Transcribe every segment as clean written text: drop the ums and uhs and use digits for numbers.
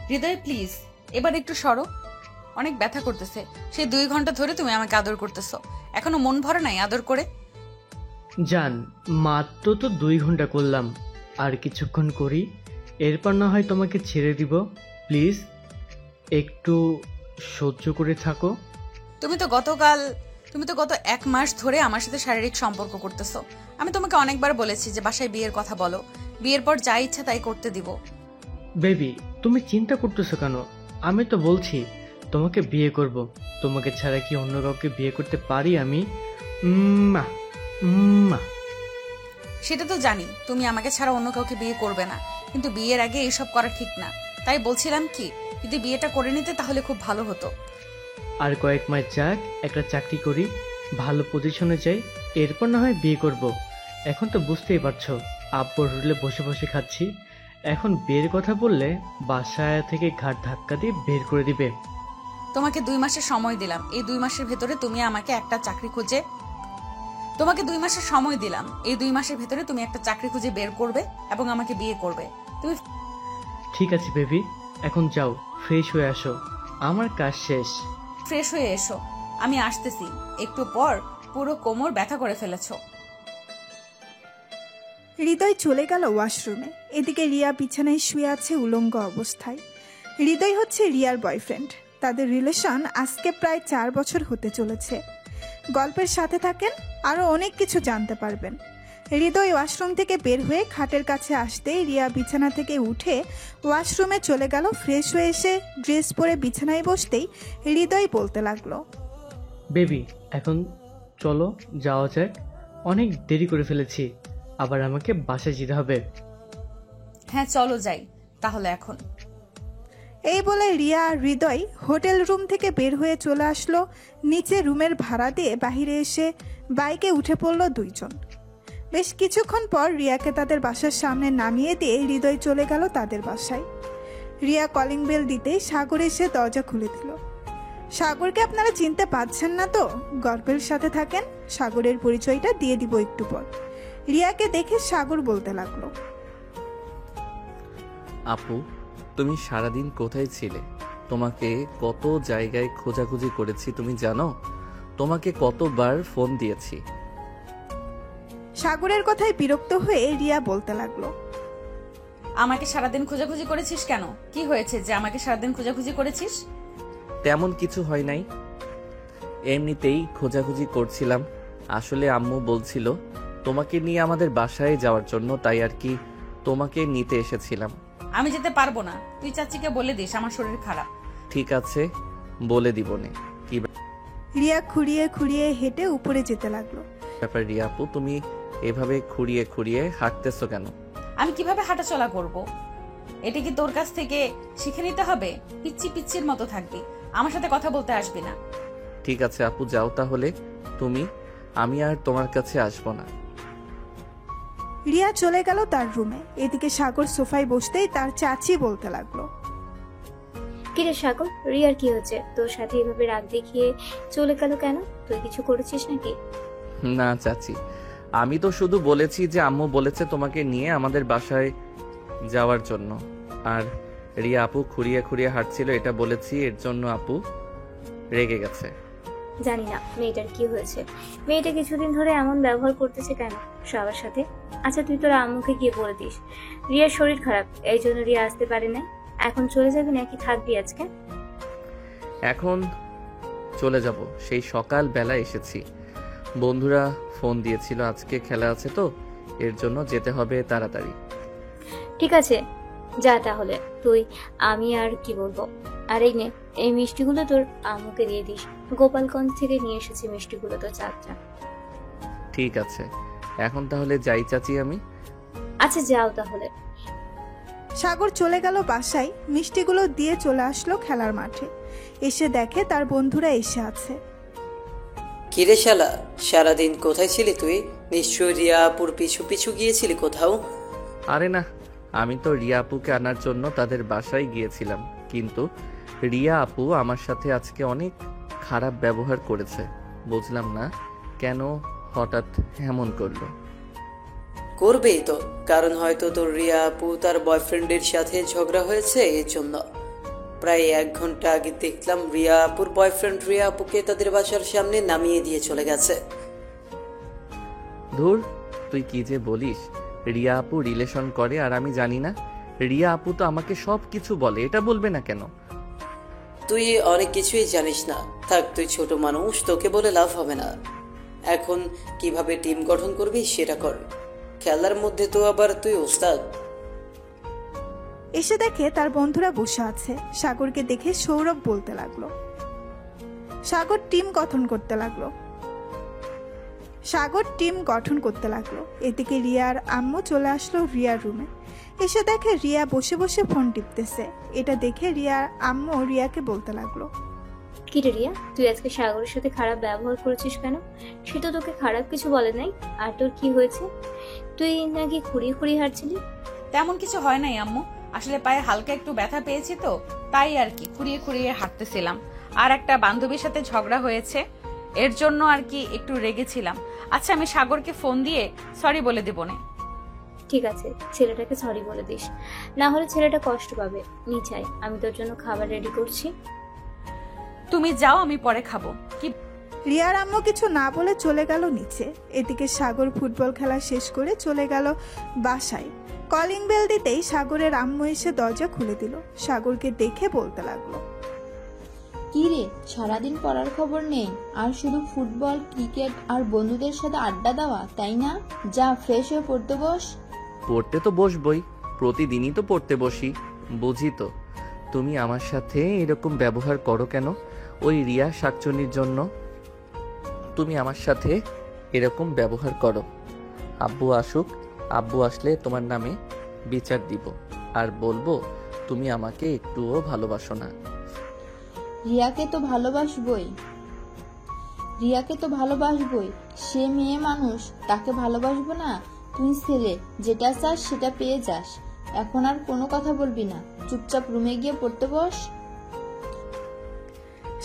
হৃদয় please এবার একটু সরো, অনেক ব্যথা করতেছে। সেই 2 ঘন্টা ধরে তুমি আমাকে আদর করতেছো, এখনো মন ভরে নাই আদর করে? জান, মাত্র তো 2 ঘন্টা করলাম, আর কিছুক্ষণ করি, এরপর না হয় তোমাকে ছেড়ে দিব। প্লিজ একটু সহ্য করে থাকো। তুমি তো গত 1 মাস ধরে আমার সাথে শারীরিক সম্পর্ক করতেছো। আমি তোমাকে অনেকবার বলেছি যে বাসায় বিয়ের কথা বলো, বিয়ের পর যা ইচ্ছা তাই করতে দিব। বেবি, তুমি চিন্তা করতেছো কেন? আমি তো বলছি তোমাকে বিয়ে করব। তোমাকে ছাড়া কি অন্য কাউকে বিয়ে করতে পারি আমি? মা মা সেটা তো জানি তুমি আমাকে ছাড়া অন্য কাউকে বিয়ে করবে না, কিন্তু বিয়ের আগে এইসব করা ঠিক না। তাই বলছিলাম কি, যদি বিয়েটা করে নিতে তাহলে খুব ভালো হতো। আর কয়েক মাস যাক, একটা চাকরি করি, ভালো পজিশনে যাই, এরপর না হয় বিয়ে করব। এখন তো বুঝতেই পারছো, আব্বুর হোটেলে বসে বসে খাচ্ছি। এখন বিয়ের কথা বললে বাসায় থেকে ঘাট ধাক্কা দিয়ে বের করে দিবে। তোমাকে 2 মাসের সময় দিলাম, এই 2 মাসের ভেতরে তুমি আমাকে একটা চাকরি খুঁজে বের করবে এবং আমাকে বিয়ে করবে। তুমি ঠিক আছে বেবি, এখন যাও, ফ্রেশ হয়ে আসো, আমার কাজ শেষ। ফ্রেশ হয়ে এসো, আমি আসতেছি। একটু পর পুরো কোমর ব্যথা করে ফেলেছো। হৃদয় চলে গেল ওয়াশরুমে। এদিকে রিয়া বিছানায় শুয়ে আছে উলঙ্গ অবস্থায়। হৃদয় হচ্ছে রিয়ার বয়ফ্রেন্ড। তাদের রিলেশন আজকে প্রায় 4 বছর হতে চলেছে। গল্পের সাথে থাকেন, আরও অনেক কিছু জানতে পারবেন। হৃদয় ওয়াশরুম থেকে বের হয়ে খাটের কাছে আসতেই রিয়া বিছানা থেকে উঠে ওয়াশরুমে চলে গেল। ফ্রেশ হয়ে এসে ড্রেস পরে বিছানায় বসতেই হৃদয় বলতে লাগলো, বেবি এখন চলো যাওয়া যাক, অনেক দেরি করে ফেলেছি, আবার আমাকে বাসায় যেতে হবে। হ্যাঁ চলো যাই তাহলে এখন। এই বলে রিয়া আর হৃদয় হোটেল রুম থেকে বের হয়ে চলে আসলো নিচে। রুমের ভাড়া দিয়ে বাহিরে এসে বাইকে উঠে পড়ল দুইজন। বেশ কিছুক্ষণ পর রিয়াকে তাদের বাসার সামনে নামিয়ে দিয়ে হৃদয় চলে গেল তাদের বাসায়। রিয়া কলিং বেল দিতেই সাগর এসে দরজা খুলে দিল। সাগরকে আপনারা চিনতে পারছেন না তো? গল্পের সাথে থাকেন, সাগরের পরিচয়টা দিয়ে দিব একটু পর। রিয়াকে দেখে সাগর বলতে লাগলো, আপু তুমি সারাদিন কোথায় ছিলে? তোমাকে কত জায়গায় খোঁজাখুঁজি করেছি তুমি জানো? তোমাকে কতবার ফোন দিয়েছি। সাগরের কথায় বিরক্ত হয়ে রিয়া বলতে লাগলো, আমাকে সারাদিন খোঁজাখুঁজি করেছিস কেন? কি হয়েছে যে আমাকে সারাদিন খোঁজাখুঁজি করেছিস? তেমন কিছু হয় নাই, এমনিতেই খোঁজাখুঁজি করছিলাম। আসলে আম্মু বলছিল তোমাকে নিয়ে আমাদের বাসায় যাওয়ার জন্য, তাই আর কি তোমাকে নিতে এসেছিলাম। আমি যেতে পারবো না, তুই চাচিকে বলে দিস আমার শরীর খারাপ। ঠিক আছে বলে দিবনে। কি রিয়া খুঁড়িয়ে খুঁড়িয়ে হেঁটে উপরে যেতে লাগলো। ব্যাপার রিয়া আপু, তুমি এভাবে খুঁড়িয়ে খুঁড়িয়ে হাঁটতেছো কেন? আমি কিভাবে হাঁটাচলা করব? এটা কি তোর কাছ থেকে শিখে নিতে হবে? পিচ্চির মতো থাকবি, আমার সাথে কথা বলতে আসবি না। ঠিক আছে আপু যাও তাহলে তুমি, আমি আর তোমার কাছে আসবো না। রিয়া চলে গেল তার রুমে। এদিকে সাগর সোফায় বসতেই তার চাচি বলতে লাগলো, কিরে সাগর, রিয়ার কি হচ্ছে? তোর সাথে এভাবে রাগ দেখিয়ে চলে গেল কেন? তুই কিছু করেছিস নাকি? না চাচি, আমি তো শুধু বলেছি যে আম্মু বলেছে তোমাকে নিয়ে আমাদের বাসায় যাওয়ার জন্য, আর রিয়া আপু খুঁড়িয়ে খুঁড়িয়ে হাঁটছিল এটা বলেছি, এর জন্য আপু রেগে গেছে। জানি না মেয়েটার কি হয়েছে। মেয়েটা কিছুদিন ধরে এমন ব্যবহার করতেছে কেন সবার সাথে? আচ্ছা তুই তোর আম্মুকে গিয়ে বলে দিস রিয়ার শরীর খারাপ, এই জন্য রিয়া আসতে পারে না। এখন চলে যাবি নাকি থাকবি আজকে? এখন চলে যাব, সেই সকাল বেলা এসেছি। বন্ধুরা ফোন দিয়েছিল আজকে খেলা আছে তো, এর জন্য যেতে হবে তাড়াতাড়ি। ঠিক আছে যা তাহলে তুই। আমি আর কি বলবো। আর এই নে, এই মিষ্টিগুলো তোর আম্মুকে দিয়ে দিস। গোপালগঞ্জ থেকে নিয়ে এসেছি মিষ্টিগুলো, তো চাচা। ঠিক আছে এখন তাহলে যাই চাচি আমি। আচ্ছা যাও তাহলে। সাগর চলে গেল বাসায়। মিষ্টিগুলো দিয়ে চলে আসলো খেলার মাঠে। এসে দেখে তার বন্ধুরা এসে আছে। কিরে শালা, সারাদিন কোথায় ছিলি তুই? নিশ্চয় রিয়া আপুর পিছু পিছু গিয়েছিলি কোথাও। আরে না, আমি তো রিয়া আপুকে আনার জন্য তাদের বাসায় গিয়েছিলাম, কিন্তু রিয়া আপু আমার সাথে আজকে অনেক খারাপ ব্যবহার করেছে। বুঝলাম না কেন হঠাৎ এমন করলো। করবেই তো, কারণ হয়তো তোর রিয়া আপু তার বয়ফ্রেন্ডের সাথে ঝগড়া হয়েছে, এর জন্য। প্রায় 1 ঘন্টা আগে দেখলাম রিয়া আপুর বয়ফ্রেন্ড রিয়া আপুকে তাদের বাসার সামনে নামিয়ে দিয়ে চলে গেছে। ধুর, তুই কি যে বলিস। রিয়া আপু রিলেশন করে আর আমি জানি না? রিয়া আপু তো আমাকে সব কিছু বলে, এটা বলবে না কেন? তুই অনেক কিছুই জানিস না। থাক, তুই ছোট মানুষ, তোকে বলে লাভ হবে না। এখন কিভাবে টিম গঠন করবি সেটা কর। খেলার মধ্যে তো আবার তুই ওস্তাদ। এসে দেখে তার বন্ধুরা বসে আছে। সাগরকে দেখে সৌরভ বলতে লাগলো। সাগর টিম গঠন করতে লাগলো। এদিকে রিয়ার আম্মু চলে আসলো রিয়ার রুমে। এসে দেখে রিয়া বসে বসে ফোন টিপতেছে। এটা দেখে রিয়ার আম্মু রিয়াকে বলতে লাগলো, কি রে রিয়া, তুই আজকে সাগরের সাথে খারাপ ব্যবহার করেছিস কেন? সে তো তোকে খারাপ কিছু বলে নাই। আর তোর কি হয়েছে? তুই নাকি খুঁড়িয়ে খুঁড়িয়ে হাঁটছিলি। তেমন কিছু হয় নাই আম্মু, আসলে পায়ে হালকা একটু ব্যথা পেয়েছি তো, তাই আর কি খুঁড়িয়ে খুঁড়িয়ে হাঁটতেছিলাম। আর একটা বান্ধবীর সাথে ঝগড়া হয়েছে, এর জন্য আর কি একটু রেগেছিলাম। আচ্ছা, আমি সাগরকে ফোন দিয়ে সরি বলে দেবো না? ঠিক আছে, ছেলেটাকে সরি বলে দিস, না হলে ছেলেটা কষ্ট পাবে। নিচাই, আমি তোর জন্য খাবার রেডি করছি। তুমি যাও, আমি পরে খাবো। কি রিয়ার আম্মু কিছু না বলে চলে গেল নিচে। এদিকে সাগর ফুটবল খেলা শেষ করে চলে গেল বাসায়। কলিং বেল দিতেই সাগরের আম্মু এসে দরজা খুলে দিল। সাগরকে দেখে বলতে লাগলো, কি রে, সারাদিন পড়ার খবর নেই আর শুধু ফুটবল, ক্রিকেট আর বন্ধুদের সাথে আড্ডা দেওয়া, তাই না? যা, ফ্রেশ হয়ে পড়তে বস। পড়তে তো বসবই, প্রতিদিনই তো পড়তে বসি, বুঝি তো। তুমি আমার সাথে এরকম ব্যবহার করো কেন? ওই রিয়া শাকচুনির জন্য তুমি আমার সাথে এরকম ব্যবহার করো। আব্বু আসুক, আব্বু আসলে তোমার নামে বিচার দিব আর বলবো তুমি আমাকে একটুও ভালোবাসো না। রিয়াকে তো ভালোবাসবই, সে মেয়ে মানুষ, তাকে ভালোবাসবো না? তুই ছেলে, যেটা চাস সেটা পেয়ে যাস। এখন আর কোনো কথা বলবি না, চুপচাপ রুমে গিয়ে পড়তে বস।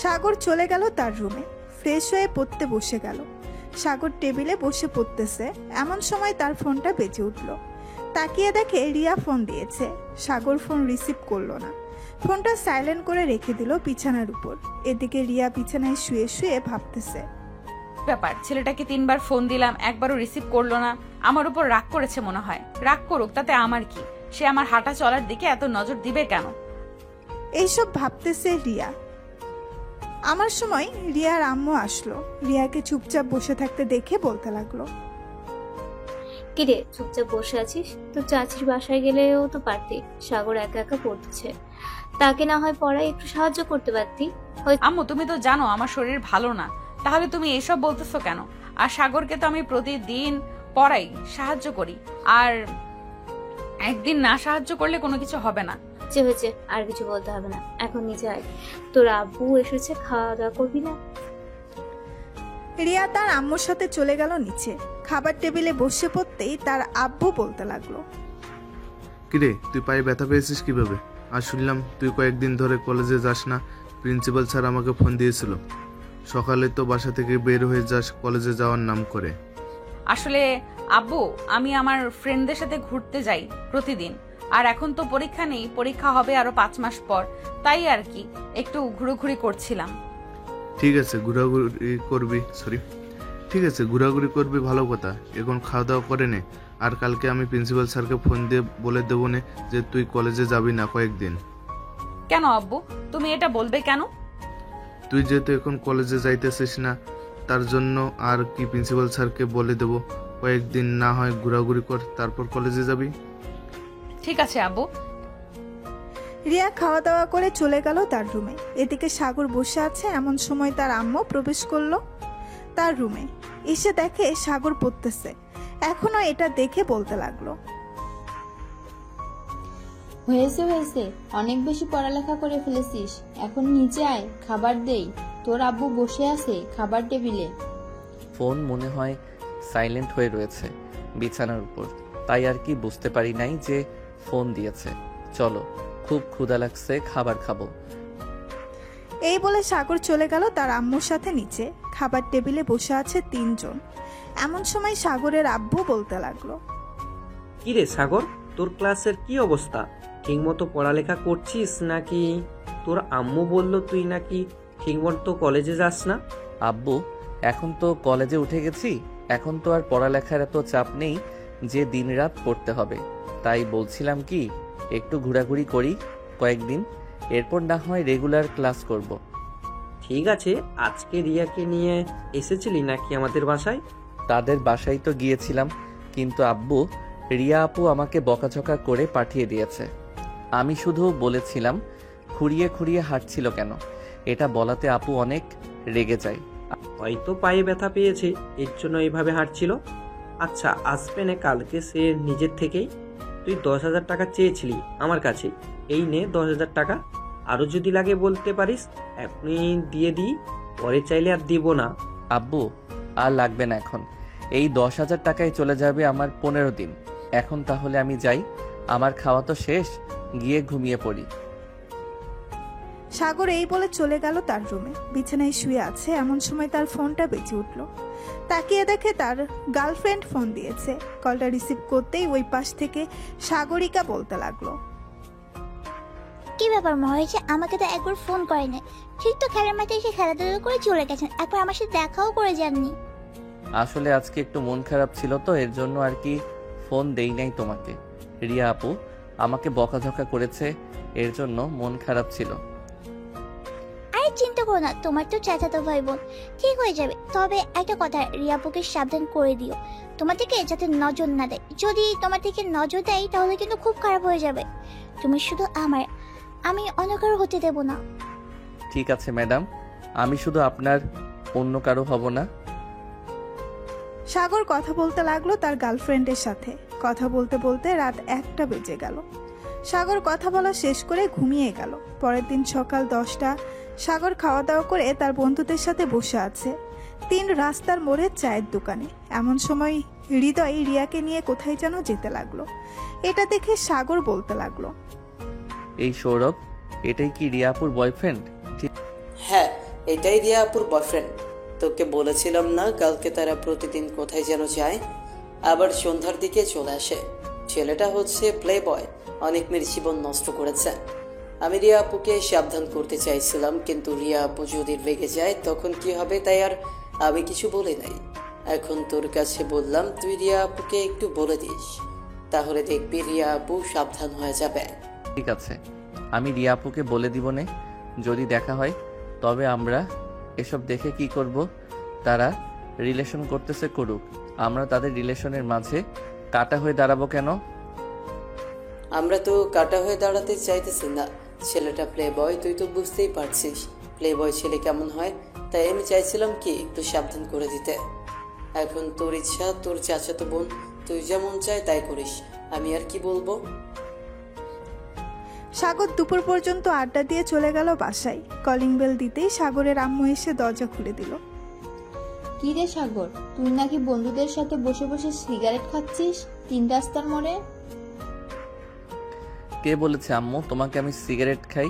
সাগর চলে গেল তার রুমে। ফ্রেশ হয়ে পড়তে বসে গেল। সাগর টেবিলে বসে পড়তেছে, এমন সময় তার ফোনটা বেজে উঠল। তাকিয়ে দেখে রিয়া ফোন দিয়েছে। সাগর ফোন রিসিভ করলো না, ফোনটা সাইলেন্ট করে রেখে দিল বিছানার উপর। এদিকে রিয়া বিছানায় শুয়ে শুয়ে ভাবতেছে, ব্যাপার, ছেলেটাকে 3 বার ফোন দিলাম, একবারও রিসিভ করলো না। আমার উপর রাগ করেছে মনে হয়। রাগ করুক, তাতে আমার কি? সে আমার হাঁটা চলার দিকে এত নজর দিবে কেন? এইসব ভাবতেছে রিয়া। আমার সময় রিয়ার আম্মু আসলো। রিয়াকে চুপচাপ বসে থাকতে দেখে বলতে লাগলো, কিরে, চুপচাপ বসে আছিস? তোর চাচির বাসায় গেলেও তো পারতি। সাগর একা একা পড়তেছে, তাকে না হয় পড়ায় একটু সাহায্য করতে পারতি। আম্মু, তুমি তো জানো আমার শরীর ভালো না, তাহলে তুমি এসব বলতেছো কেন? আর সাগরকে তো আমি প্রতিদিন পড়াই, সাহায্য করি, আর একদিন না সাহায্য করলে কোনো কিছু হবে না। যে হয়েছে, আর কিছু বলতে হবে না, এখন নিচে আয়। তোর আব্বু এসেছে, খাওয়া দাওয়া করবি না? রিয়া তার আম্মুর সাথে চলে গেল নিচে। খাবার টেবিলে বসে পড়তেই তার আব্বু বলতে লাগলো, কিরে, তুই পায়ে ব্যথা পেয়েছিস কিভাবে? আর শুনলাম তুই কয়েকদিন ধরে কলেজে যাস না। প্রিন্সিপাল স্যার আমাকে ফোন দিয়েছিল। সকালে তো বাসা থেকে বের হয়ে যাস কলেজে যাওয়ার নাম করে। আসলে আব্বু, আমি আমার ফ্রেন্ডদের সাথে ঘুরতে যাই প্রতিদিন, আর এখন তো পরীক্ষা নেই, পরীক্ষা হবে আরো 5 মাস পর, তাই আর কি একটু ঘুরোঘুরি করছিলাম। ঠিক আছে, ঘোরাঘুরি করবি, ভালো কথা। এখন খাওয়া দাওয়া করে নে, আর কালকে আমি প্রিন্সিপাল স্যারকে ফোন দিয়ে বলে দেবো নে যে তুই কলেজে যাবি না কয়েকদিন। কেন আব্বু, তুমি এটা বলবে কেন? তুই যেহেতু এখন কলেজে যাইতেছিস না, তার জন্য আর কি প্রিন্সিপাল স্যারকে বলে দেবো কয়েকদিন না হয় ঘোরাঘুরি কর, তারপর কলেজে যাবি। ঠিক আছে আব্বু। রিয়া খাওয়া দাওয়া করে চলে গেল তার রুমে। এদিকে সাগর বসে আছে। এমন সময় তার আম্মু প্রবেশ করলো তার রুমে। এসে দেখে সাগর পড়তেছে। এখনো এটা দেখে বলতে লাগলো, হয়েছে, অনেক বেশি পড়ালেখা করে ফেলেছিস। এখন নিচে আয়, খাবার দেই। তোর আব্বু বসে আছে খাবার টেবিলে। ফোন মনে হয় সাইলেন্ট হয়ে রয়েছে বিছানার উপর, তাই আর কি বুঝতে পারি নাই যে ফোন দিয়েছে। চলো, খুব ক্ষুধা লাগছে, খাবার খাবো। এই বলে সাগর চলে গেল তার আম্মুর সাথে নিচে। খাবার টেবিলে বসে আছে 3 জন। এমন সময় সাগরের আব্বু বলতে লাগলো, কিরে সাগর, তোর ক্লাসের কি অবস্থা? ঠিকমতো পড়ালেখা করছিস নাকি? তোর আম্মু বলল তুই নাকি ঠিকমতো কলেজে যাস না। আব্বু, এখন তো কলেজে উঠে গেছি, এখন তো আর পড়ালেখার এত চাপ নেই যে দিনরাত পড়তে হবে। তাই বলছিলাম কি, একটু ঘোরাঘুরি করি কয়েকদিন, এরপর না হয় রেগুলার ক্লাস করব। ঠিক আছে, আজকে রিয়াকে নিয়ে এসেছিলি নাকি আমাদের বাসায়? তাদের বাসায় তো গিয়েছিলাম, কিন্তু আব্বু, রিয়া আপু আমাকে বকাঝকা করে পাঠিয়ে দিয়েছে। আমি শুধু বলেছিলাম খুঁড়িয়ে খুঁড়িয়ে হাঁটছিল কেন, এটা বলাতে আপু অনেক রেগে যায়। হয়তো পায়ে ব্যথা পেয়েছে, এর জন্য এইভাবে হাঁটছিল। আচ্ছা, আসবে না কালকে সে নিজের থেকেই। তুই 10,000 টাকা চেয়েছিলি আমার কাছে, এই নে 10,000 টাকা। আরও যদি লাগে বলতে পারিস, এখনই দিয়ে দিই, পরে চাইলে আর দিব না। আব্বু, আর লাগবে না এখন, এই 10,000 টাকায় চলে যাবে আমার 15 দিন। এখন তাহলে আমি যাই, আমার খাওয়া তো শেষ, গিয়ে ঘুমিয়ে পড়ি। সাগর এই বলে চলে গেল তার রুমে। বিছানায় শুয়ে আছে, এমন সময় তার ফোনটা বেজে উঠল। তাকিয়ে দেখে তার গার্লফ্রেন্ড ফোন দিয়েছে। কলটা রিসিভ করতেই ওই পাশ থেকে সাগরিকা বলতে লাগলো, কি ব্যাপার মহেশ, আমাকে তো একবার ফোন করে না, ঠিক তো খেলার মাঠে এসে খেলাধুলা করে চলে গেছেন, একবার আমার সাথে দেখাও করে যাননি। আসলে আজকে একটু মন খারাপ ছিল তো, এর জন্য আর কি ফোন দেই নাই তোমাকে। রিয়া আপু আমাকে বকাঝকা করেছে, এর জন্য মন খারাপ ছিল। আরে চিন্তা করো না, তোমার তো চাচাতো ভাই বোন, ঠিক হয়ে যাবে। তবে একটা কথা, রিয়াপুকে সাবধান করে দিও তোমার থেকে যাতে নজর না দেয়। যদি তোমার থেকে নজর দেয় তাহলে কিন্তু খুব খারাপ হয়ে যাবে। তুমি শুধু আমার, আমি অন্য কারো হতে দেব না। ঠিক আছে ম্যাডাম, আমি শুধু আপনার, অন্য কারো হব না। সাগর কথা বলতে লাগলো তার গার্লফ্রেন্ডের সাথে। কথা বলতে বলতে রাত 1টা বেজে গেল। সাগর কথা বলা শেষ করে ঘুমিয়ে গেল। পরের দিন সকাল 10টা। সাগর খাওয়া দাওয়া করে তার বন্ধুদের সাথে বসে আছে 3 রাস্তার মোড়ে চায়ের দোকানে। এমন সময় হৃদয় রিয়াকে নিয়ে কোথায় যেন যেতে লাগলো। এটা দেখে সাগর বলতে লাগলো, এই সৌরভ, এটাই কি রিয়া আপুর বয়ফ্রেন্ড? হ্যাঁ, এটাই রিয়া আপুর বয়ফ্রেন্ড। তোকে বলেছিলাম না, কালকে তারা প্রতিদিন কোথায় যেন যায়, আবার সন্ধ্যার দিকে চলে আসে। ছেলেটা হচ্ছে প্লে বয়, অনেক মেয়ের জীবন নষ্ট করেছে। আমি রিয়া আপুকে সাবধান করতে চাইছিলাম, কিন্তু রিয়া আপু যদি রেগে যায় তখন কি হবে, তাই আর আমি কিছু বলি নাই। এখন তোর কাছে বললাম, তুই রিয়া আপুকে একটু বলে দিস, তাহলে দেখবি রিয়া আপু সাবধান হয়ে যাবে। ঠিক আছে, আমি রিয়া আপুকে বলে দিব নে। যদি দেখা হয় তবে আমরা এসব দেখে কি করব? তারা রিলেশন করতেছে করুক, আমরা তাদের রিলেশনের মাঝে কাটা হয়ে দাঁড়াবো কেন? আমরা তো কাটা হয়ে দাঁড়াতে চাইতেছি না। ছেলেটা প্লে বয়, তুই তো বুঝতেই পারছিস প্লে বয় ছেলে কেমন হয়। তাই আমি চাইছিলাম কি একটু সাবধান করে দিতে। এখন তোর ইচ্ছা, তোর চাচাতো বোন, তুই যেমন চাই তাই করিস, আমি আর কি বলবো। সাগর দুপুর পর্যন্ত আড্ডা দিয়ে চলে গেল বাসায়। কলিং বেল দিতেই সাগরের আম্মু এসে দরজা খুলে দিল। কি রে সাগর, তুই নাকি বন্ধুদের সাথে বসে বসে সিগারেট খাচ্ছিস 3 রাস্তার মোড়ে? কে বলেছে আম্মু তোমাকে আমি সিগারেট খাই?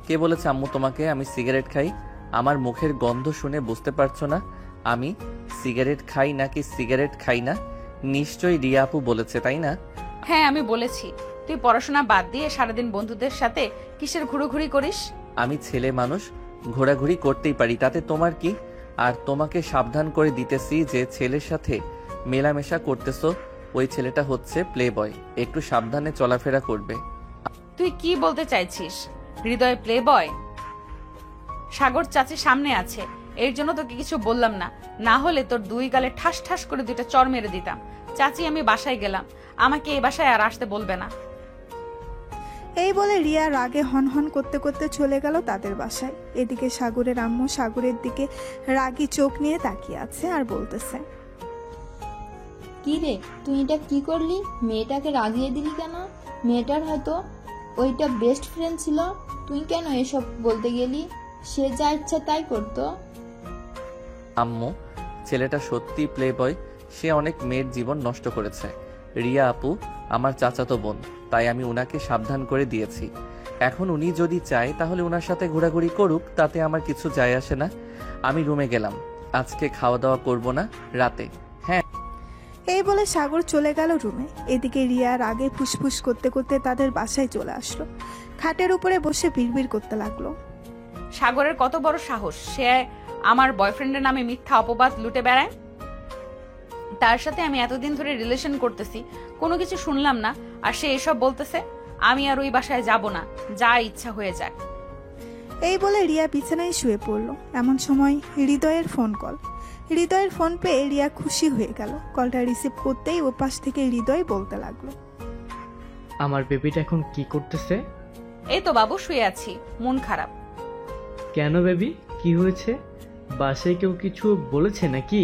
কে বলেছে আম্মু তোমাকে আমি সিগারেট খাই? আমার মুখের গন্ধ শুনে বুঝতে পারছো না আমি সিগারেট খাই নাকি সিগারেট খাই না? নিশ্চয়ই রিয়া আপু বলেছে, তাই না? হ্যাঁ, আমি বলেছি। তুই পড়াশোনা বাদ দিয়ে সারাদিন বন্ধুদের সাথে কিসের ঘুরোঘুরি করিস? আমি ছেলে মানুষ, ঘোরাঘুরি করতেই পারি, তাতে তোমার কি? আর তোমাকে সাবধান করে দিতেছি যে ছেলের সাথে মেলামেশা করতেছো, ওই ছেলেটা হচ্ছে প্লে বয়, একটু সাবধানে চলাফেরা করবে। তুই কি বলতে চাইছিস? হৃদয় প্লে বয়? সাগর চাচি সামনে আছে, এর জন্য তোকে কিছু বললাম না, না হলে তোর 2 গালে ঠাস ঠাস করে 2টা চড় মেরে দিতাম। চাচি, আমি বাসায় গেলাম, আমাকে এই বাসায় আর আসতে বলবে না। এই বলে রিয়া রাগে হনহন করতে করতে চলে গেল তাদের বাসায়। এদিকে সাগরের আম্মু সাগরের দিকে রাগী চোখ নিয়ে তাকিয়ে আছে আর বলতেছে, কি রে, তুই এটা কি করলি? মেয়েটাকে রাগিয়ে দিলি কেন? মেয়েটার হয়তো ওইটা বেস্ট ফ্রেন্ড ছিল, তুই কেন এসব বলতে গেলি? সে যা ইচ্ছা তাই করতো। আম্মু, ছেলেটা সত্যি প্লে বয়, সে অনেক মেয়ের জীবন নষ্ট করেছে। রিয়া আপু আমার চাচাতো বোন, তাই আমি উনাকে সাবধান করে দিয়েছি। এখন উনি যদি চায় তাহলে উনার সাথে ঘোরাঘুরি করুক, তাতে আমার কিছু যায় আসে না। আমি রুমে গেলাম, আজকে খাওয়া দাওয়া করব না, রাতে। হ্যাঁ। এই বলে সাগর চলে গেল রুমে। এদিকে রিয়া রাগে ফুসফুস করতে করতে তাদের বাসায় চলে আসলো। খাটের উপরে বসে বিড়বিড় করতে লাগলো। সাগরের কত বড় সাহস, সে আমার বয়ফ্রেন্ডের নামে মিথ্যা অপবাদ লুটে বেড়ায়। তার সাথে আমি এতদিন ধরে রিলেশন করতেছি, কোনো কিছু শুনলাম না, আর সে এসব বলতেছে। আমি আর ওই বাসায় যাব না, যা ইচ্ছা হয়ে যাক। এই বলে রিয়া বিছানায় শুয়ে পড়ল। এমন সময় হৃদয়ের ফোন কল। হৃদয়ের ফোন পেয়ে রিয়া খুশি হয়ে গেল। কলটা রিসিভ করতেই ও পাশ থেকে হৃদয় বলতে লাগলো, আমার বেবিটা এখন কি করতেছে? এই তো বাবু শুয়ে আছি, মন খারাপ। কেন বেবি, কি হয়েছে? বাসায় কেউ কিছু বলেছে নাকি?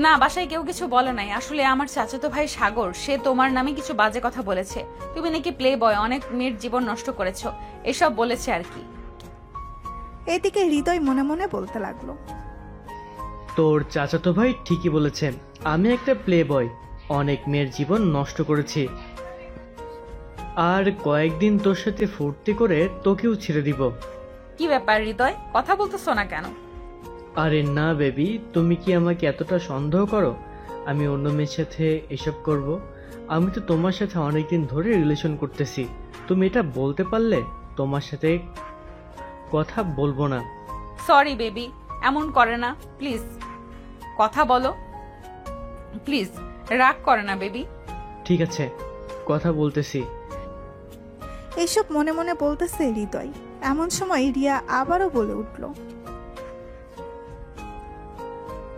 না, বাসায় কেউ কিছু বলে নাই। আসলে আমার চাচাতো ভাই সাগর, সে তোমার নামে কিছু বাজে কথা বলেছে। তুমি নাকি প্লে বয়, অনেক মেয়ের জীবন নষ্ট করেছো, এসব বলেছে আর কি। এদিকে হৃদয় মনে মনে বলতে লাগলো, তোর চাচাতো ভাই ঠিকই বলেছেন, আমি একটা প্লে বয়, অনেক মেয়ের জীবন নষ্ট করেছি। আর কয়েকদিন তোর সাথে ফুর্তি করে তোকেও ছেড়ে দিব। কি ব্যাপার হৃদয়, কথা বলতেছো না কেন? আরে না বেবি, তুমি কি আমাকে এতটা সন্দেহ করো আমি অন্য মেয়ের সাথে এসব করব? আমি তো তোমার সাথে অনেকদিন ধরে রিলেশন করতেছি, তুমি এটা বলতে পারলে তোমার সাথে কথা বলবো না। সরি বেবি, এমন করে না প্লিজ, কথা বলো প্লিজ, রাগ করে না বেবি। ঠিক আছে, কথা বলতেছি। এইসব মনে মনে বলতেছে হৃদয়। এমন সময় রিয়া আবারও বলে উঠল,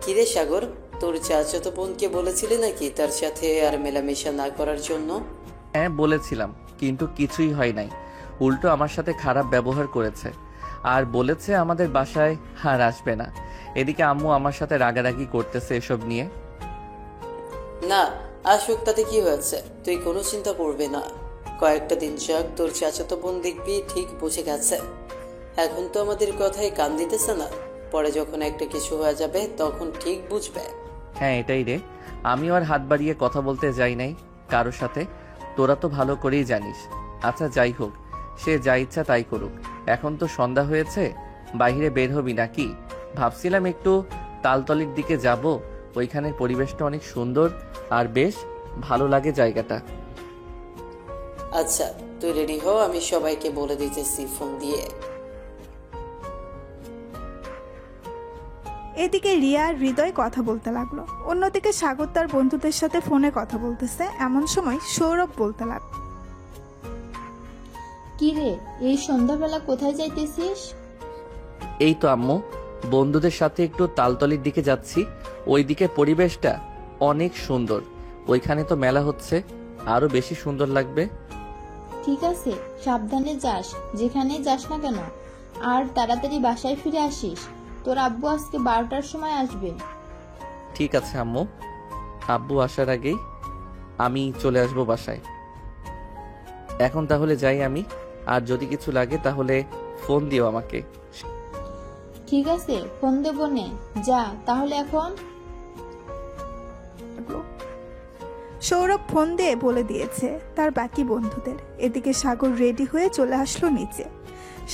কিরে সাগর, তোর চাচাতো বোনকে বলেছিলি নাকি তার সাথে আর মেলামেশা না করার জন্য? হ্যাঁ বলেছিলাম, কিন্তু কিছুই হয় নাই। উল্টো আমার সাথে খারাপ ব্যবহার করেছে আর বলেছে আমাদের বাসায় আর আসবে না। এদিকে আম্মু আমার সাথে রাগারাগি করতেছে এসব নিয়ে। না আসুক, তাতে কি হয়েছে? তুই কোনো চিন্তা করবি না, কয়েকটা দিন যাক, তোর চাচাতো বোন দেখবি ঠিক বুঝে গেছে। এখন তো আমাদের কথায় কান দিতেছে না, পরে যখন একটা কিছু হয়ে যাবে তখন ঠিক বুঝবে। হ্যাঁ এটাই রে, আমিও আর হাত বাড়িয়ে কথা বলতে যাই নাই কারোর সাথে, তোরা তো ভালো করেই জানিস। আচ্ছা যাই হোক, সে যা ইচ্ছা তাই করুক। এখন তো সন্ধ্যা হয়েছে, বাইরে বের হবি নাকি? ভাবছিলাম একটু তালতলির দিকে যাব, ওইখানের পরিবেশটা অনেক সুন্দর আর বেশ ভালো লাগে জায়গাটা। আচ্ছা তুই রেডি হ, আমি সবাইকে বলে দিতেছি ফোন দিয়ে। এদিকে রিয়া আর হৃদয় কথা বলতে লাগলো। অন্যদিকে সাগর তার বন্ধুদের সাথে ফোনে কথা বলতেছে। এমন সময় সৌরভ বলতে লাগলো, কি রে, এই সন্ধ্যাবেলা কোথায় যাইতেছিস? এই তো আম্মু, বন্ধুদের সাথে একটু তালতলির দিকে যাচ্ছি, ওইদিকে পরিবেশটা অনেক সুন্দর, ওইখানে তো মেলা হচ্ছে, আরো বেশি সুন্দর লাগবে। ঠিক আছে, সাবধানে যাস, যেখানে যাস না কেন, আর তাড়াতাড়ি বাসায় ফিরে আসিস। তোর আব্বু আজকে 12টার সময় আসবে। ঠিক আছে আম্মু, আব্বু আসার আগেই আমি চলে আসবো বাসায়। এখন তাহলে যাই আমি, আর যদি কিছু লাগে তাহলে ফোন দিও আমাকে। ঠিক আছে, ফোন দেবো নে, যা তাহলে এখন। সৌরভ ফোন দিয়ে বলে দিয়েছে তার বাকি বন্ধুদের। এদিকে সাগর রেডি হয়ে চলে আসলো নিচে।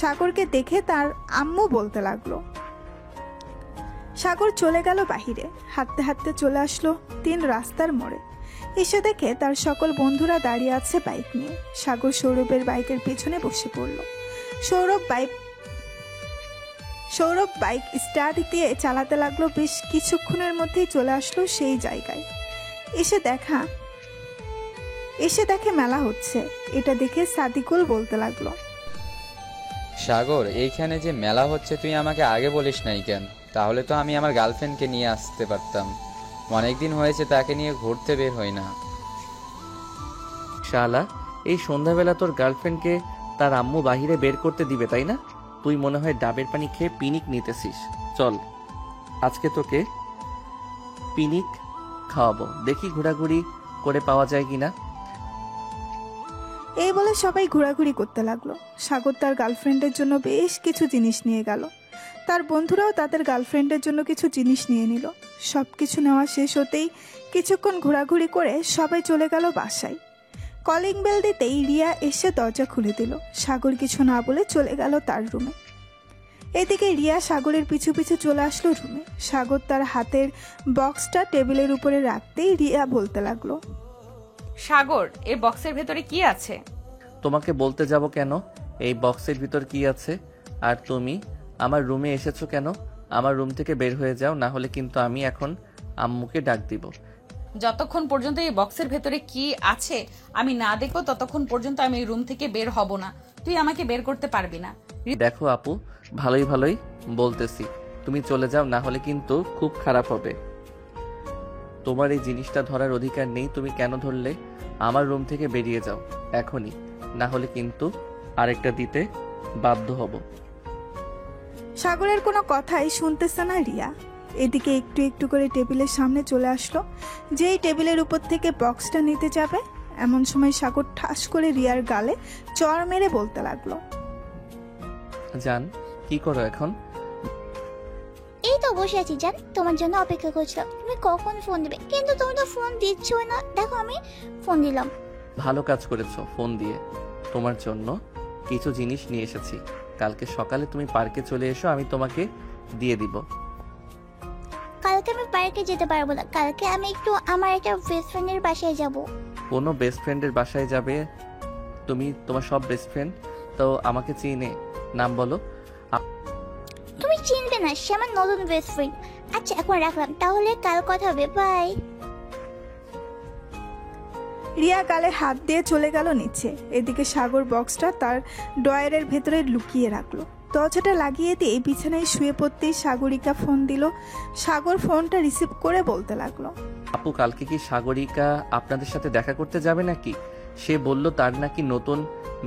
সাগরকে দেখে তার আম্মু বলতে লাগলো। সাগর চলে গেল বাহিরে, হাঁটতে হাঁটতে চলে আসলো 3 রাস্তার মোড়ে। এসে দেখে তার সকল বন্ধুরা দাঁড়িয়ে আছে বাইক নিয়ে। সাগর সৌরভের বাইকের পেছনে বসে পড়ল। সৌরভ বাইক স্টার্ট দিয়ে চালাতে লাগলো। বেশ কিছুক্ষণের মধ্যেই চলে আসলো সেই জায়গায়। এসে দেখে মেলা হচ্ছে। এটা দেখে সাদিকুল বলতে লাগলো, সাগর, এইখানে যে মেলা হচ্ছে তুই আমাকে আগে বলিস নাই কেন? তাহলে তো আমি আমার গার্লফ্রেন্ডকে নিয়ে আসতে পারতাম। অনেকদিন হয়েছে তাকে নিয়ে ঘুরতে বের হই না। শালা, এই সন্ধ্যাবেলা তোর গার্লফ্রেন্ডকে তার আম্মু বাহিরে বের করতে দিবে তাই না? তুই মনে হয় ডাবের পানি খেয়ে পিনিক নিতেছিস। চল আজকে তোকে পিনিক খাওয়াবো, দেখি ঘোরাঘুরি করে পাওয়া যায় কিনা। এই বলে সবাই ঘোরাঘুরি করতে লাগলো। সাগর তার গার্লফ্রেন্ডের জন্য বেশ কিছু জিনিস নিয়ে গেল। তার বন্ধুরাও তাদের গার্লফ্রেন্ডের জন্য কিছু জিনিস নিয়ে নিল। সবকিছু নেওয়া শেষ হতেই কিছুক্ষণ ঘোরাঘুরি করে সবাই চলে গেল বাসায়। কলিং বেল দিতেই রিয়া এসে দরজা খুলে দিল। সাগর কিছু না বলে চলে গেল তার রুমে। এদিকে রিয়া সাগরের পিছু পিছু চলে আসলো রুমে। সাগর তার হাতের বক্সটা টেবিলের উপরে রাখতেই রিয়া বলতে লাগলো, সাগর, এই বক্সের ভেতরে কি আছে? তোমাকে বলতে যাব কেন এই বক্সের ভিতর কি আছে? আর তুমি আমার রুমে এসেছো কেন? আমার রুম থেকে বের হয়ে যাও, না হলে কিন্তু আমি এখন আম্মুকে ডাক দিব। যতক্ষণ পর্যন্ত এই বক্সের ভেতরে কি আছে আমি না দেখবো ততক্ষণ পর্যন্ত আমি এই রুম থেকে বের হব না। তুই আমাকে বের করতে পারবি না। দেখো আপু, ভালোই ভালোই বলতেছি, তুমি চলে যাও, না হলে কিন্তু খুব খারাপ হবে। তোমার এই জিনিসটা ধরার অধিকার নেই, তুমি কেন ধরলে? আমার রুম থেকে বেরিয়ে যাও এখনই, না হলে কিন্তু আরেকটা দিতে বাধ্য হব। সাগরের কোনো কথাই শুনতেছে না রিয়া। এদিকে একটু একটু করে টেবিলের সামনে চলে আসলো। যেই টেবিলের উপর থেকে বক্সটা নিতে যাবে এমন সময় সাগর ঠাস করে রিয়ার গালে চড় মেরে বলতে লাগলো, জান, কি করো এখন? এই তো বসে আছি জান, তোমার জন্য অপেক্ষা করছিলাম। তুমি কখন ফোন দিবে, কিন্তু তুমি তো ফোন দিচ্ছই না। দেখো আমি ফোন দিলাম। ভালো কাজ করেছো ফোন দিয়ে। তোমার জন্য কিছু জিনিস নিয়ে এসেছি, কালকে সকালে তুমি পার্কে চলে এসো, আমি তোমাকে দিয়ে দিব। কালকে আমি পার্কে যেতে পারবো না, কালকে আমি একটু আমার একটা বেস্ট ফ্রেন্ডের বাসায় যাব। কোনো বেস্ট ফ্রেন্ডের বাসায় যাবে তুমি? তোমার সব বেস্ট ফ্রেন্ড তো আমাকে চিনে, নাম বলো। তুমি চিনবে না, সে আমার নতুন বেস্ট ফ্রেন্ড। আচ্ছা এখন রাখলাম, তাহলে কাল কথা হবে, বাই। রিয়া গালে হাত দিয়ে চলে গেল নিচে। এদিকে সাগর বক্সটা তার ড্রয়ারের ভেতরে লুকিয়ে রাখলো। দরজাটা লাগিয়ে দিয়ে বিছানায় শুয়ে পড়তেই সাগরিকা ফোন দিল। সাগর ফোনটা রিসিভ করে বলতে লাগলো, আপু, কালকে কি সাগরিকা আপনাদের সাথে দেখা করতে যাবে নাকি? সে বলল তার নাকি নতুন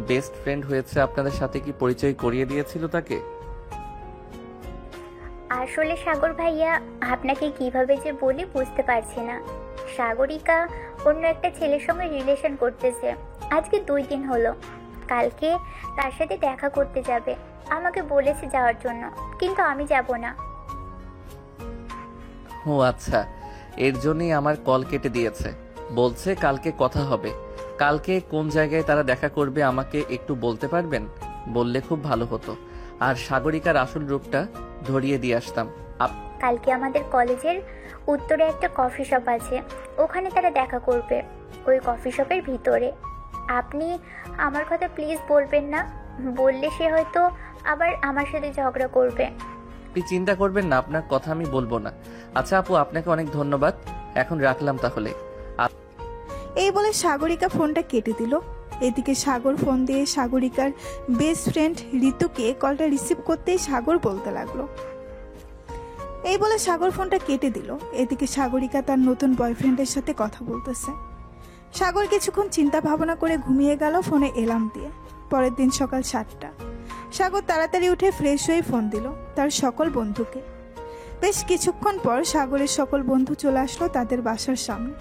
বেস্ট ফ্রেন্ড হয়েছে, আপনাদের সাথে কি পরিচয় করিয়ে দিয়েছিল তাকে? আসলে সাগর ভাইয়া, আপনাকে কিভাবে যে বলি বুঝতে পারছি না। সাগরিকা অন্য একটা ছেলের সঙ্গে রিলেশন করতেছে, আজকে 2 দিন হলো। কালকে তার সাথে দেখা করতে যাবে, আমাকে বলেছে যাওয়ার জন্য, কিন্তু আমি যাব না। ও আচ্ছা, এর জন্যই আমার কল কেটে দিয়েছে। বলছে কালকে কথা হবে। কালকে কোন জায়গায় তারা দেখা করবে আমাকে একটু বলতে পারবেন? বললে খুব ভালো হতো, আর সাগরিকার আসল রূপটা ধরিয়ে দিয়ে আসতাম। কালকে আমাদের কলেজের উত্তরে একটা কফি শপ আছে, ওখানে তারা দেখা করবে, ওই কফি শপের ভিতরে। আপনি আমার কথা প্লিজ বলবেন না, বললে সে হয়তো আবার আমার সাথে ঝগড়া করবে। আপনি চিন্তা করবেন না, আপনার কথা আমি বলবো না। আচ্ছা আপু, আপনাকে অনেক ধন্যবাদ, এখন রাখলাম তাহলে। এই বলে সাগরিকা ফোনটা কেটে দিল। এদিকে সাগর ফোন দিয়ে সাগরিকার বেস্ট ফ্রেন্ড ঋতুকে কলটা রিসিভ করতেই সাগর বলতে লাগলো। এই বলে সাগর ফোনটা কেটে দিল। এদিকে সাগরিকা তার নতুন বয়ফ্রেন্ডের সাথে কথা বলতেছে। সাগর কিছুক্ষণ চিন্তা ভাবনা করে ঘুমিয়ে গেল ফোনে এলার্ম দিয়ে। পরের দিন সকাল 7টা। সাগর তাড়াতাড়ি উঠে ফ্রেশ হয়ে ফোন দিল তার সকল বন্ধুকে। বেশ কিছুক্ষণ পর সাগরের সকল বন্ধু চলে আসলো তাদের বাসার সামনে।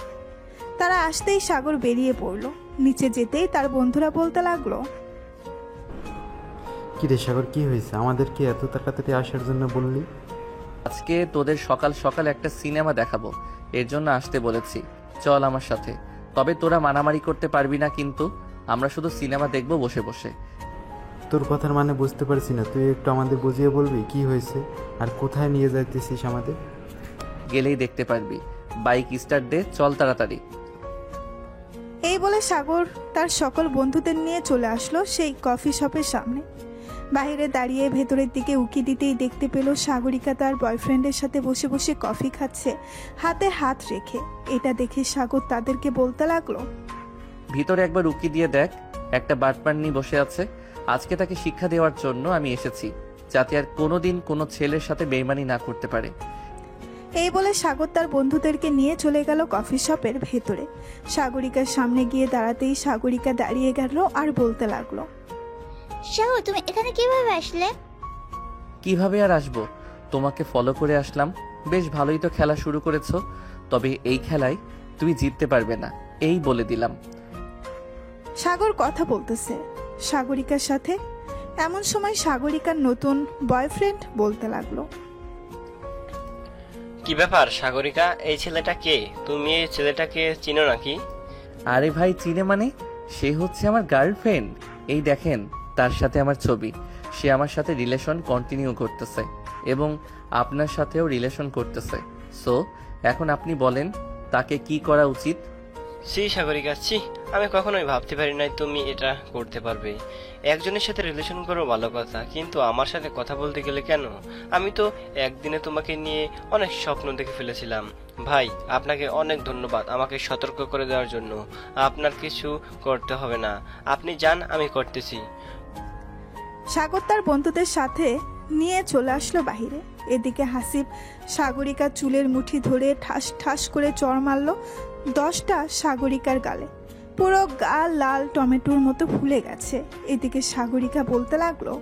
তারা আসতেই সাগর বেরিয়ে পড়লো। নিচে যেতেই তার বন্ধুরা বলতে লাগলো, কি রে সাগর, কি হয়েছে? আমাদেরকে এত তাড়াতাড়ি আসার জন্য বললি? আজকে তোদের সকাল সকাল একটা সিনেমা দেখাবো, এর জন্য আসতে বলেছি, চল আমার সাথে। তবে তোরা মারামারি করতে পারবি না, কিন্তু আমরা শুধু সিনেমা দেখবো বসে বসে। তোর কথার মানে বুঝতে পারছি না, তুই একটু আমাদের বুঝিয়ে বলবি কি হয়েছে আর কোথায় নিয়ে যাইতেছিস আমাদের? গেলেই দেখতে পারবি। বাইক স্টার্ট দে, চল তাড়াতাড়ি। এই বলে সাগর তার সকল বন্ধুদের নিয়ে চলে আসলো সেই কফি শপের সামনে। বাইরে দাঁড়িয়ে ভেতরের দিকে উকি দিতেই দেখতে পেল সাগরিকা তার বয়ফ্রেন্ডের সাথে বসে বসে কফি খাচ্ছে, হাতে হাত রেখে। এটা দেখে সাগর তাদেরকে বলতে লাগলো, ভিতরে একবার উকি দিয়ে দেখ, একটা বাটপান্নি বসে আছে। আজকে তাকে শিক্ষা দেওয়ার জন্য আমি এসেছি, যাতে আর কোনোদিন কোনো ছেলের সাথে বেইমানি না করতে পারে। এই বলে সাগর তার বন্ধুদেরকে নিয়ে চলে গেল কফি শপের ভেতরে। সাগরিকার সামনে গিয়ে দাঁড়াতেই সাগরিকা দাঁড়িয়ে গেল আর বলতে লাগলো, সাগর তুমি এখানে কিভাবে আসলে? কিভাবে আর আসবো, তোমাকে ফলো করে আসলাম। বেশ ভালোই তো খেলা শুরু করেছো, তবে এই খেলায় তুমি জিততে পারবে না, এই বলে দিলাম। সাগর কথা বলতেছে সাগরিকার সাথে। এমন সময় সাগরিকার নতুন বয়ফ্রেন্ড বলতে লাগলো, কি ব্যাপার সাগরিকা, এই ছেলেটা কে? তুমি এই ছেলেটাকে চিনো নাকি? আরে ভাই, চিনে মানে? সে হচ্ছে আমার গার্লফ্রেন্ড। এই দেখেন, তার সাথে আমার ছবি। সে আমার সাথে রিলেশন কন্টিনিউ করতেছে এবং আপনার সাথেও রিলেশন করতেছে। সো এখন আপনি বলেন তাকে কি করা উচিত? সি সাগরিকা, ছি, আমি কখনোই ভাবতে পারি নাই তুমি এটা করতে পারবে। একজনের সাথে রিলেশন করো ভালো কথা, কিন্তু আমার সাথে কথা বলতে গেলে কেন? আমি তো একদিনে তোমাকে নিয়ে অনেক স্বপ্ন দেখে ফেলেছিলাম। ভাই, আপনাকে অনেক ধন্যবাদ আমাকে সতর্ক করে দেওয়ার জন্য। আপনার কিছু করতে হবে না, আপনি যান, আমি করতেছি। সাগর তার বন্ধুদের সাথে নিয়ে চলে আসলো বাহিরে। এদিকে হাসিব সাগরিকার চুলের মুঠি ধরে ঠাস ঠাস করে চড় মারল 10টা সাগরিকার গালে। পুরো গা লাল টমেটোর মতো ফুলে গেছে। এদিকে সাগরিকা বলতে লাগলো,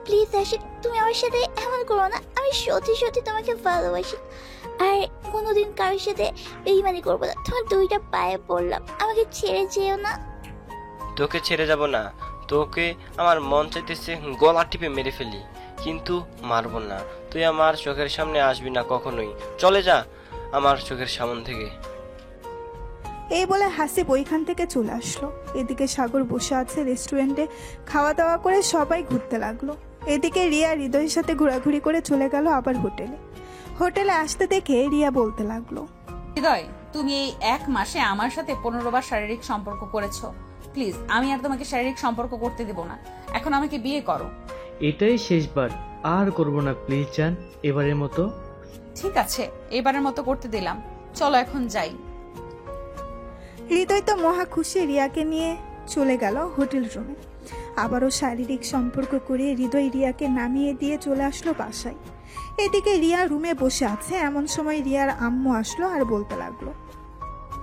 প্লিজ আশিক, তুমি আমার সাথে এমন করো না। আমি সত্যি সত্যি তোমাকে ভালোবাসি, আর কোনোদিন কারোর সাথে বেইমানি করবো না। তোমার 2টা পায়ে পড়লাম, আমাকে ছেড়ে যেও না। তোকে ছেড়ে যাব না, তোকে আমার মন চাইতেছে গলা টিপে মেরে ফেলি, কিন্তু মারবো না। তুই আমার চোখের সামনে আসবি না কখনোই, চলে যা আমার চোখের সামনে থেকে। এই বলে হাসিব ওইখান থেকে চলে আসলো। এদিকে সাগর বসে আছে রেস্টুরেন্টে, খাওয়া দাওয়া করে সবাই ঘুরতে লাগলো। এদিকে রিয়া হৃদয়ের সাথে ঘোরাঘুরি করে চলে গেল আবার হোটেলে। হোটেলে আসতে দেখে রিয়া বলতে লাগলো, হৃদয়, তুমি এই 1 মাসে আমার সাথে 15 বার শারীরিক সম্পর্ক করেছো। প্লিজ, আমি আর তোমাকে শারীরিক সম্পর্ক করতে দেব না। এখন আমাকে বিয়ে করো। এটাই শেষবার, আর করব না প্লিজ জান, এবারের মতো। ঠিক আছে, এবারের মতো করতে দিলাম, চলো এখন যাই। হৃদয় তো মহা খুশি রিয়াকে নিয়ে চলে গেল হোটেল রুমে। আবারও শারীরিক সম্পর্ক করে হৃদয় রিয়াকে নামিয়ে দিয়ে চলে আসলো বাসায়। এদিকে রিয়া রুমে বসে আছে, এমন সময় রিয়ার আম্মু আসলো আর বলতে লাগলো,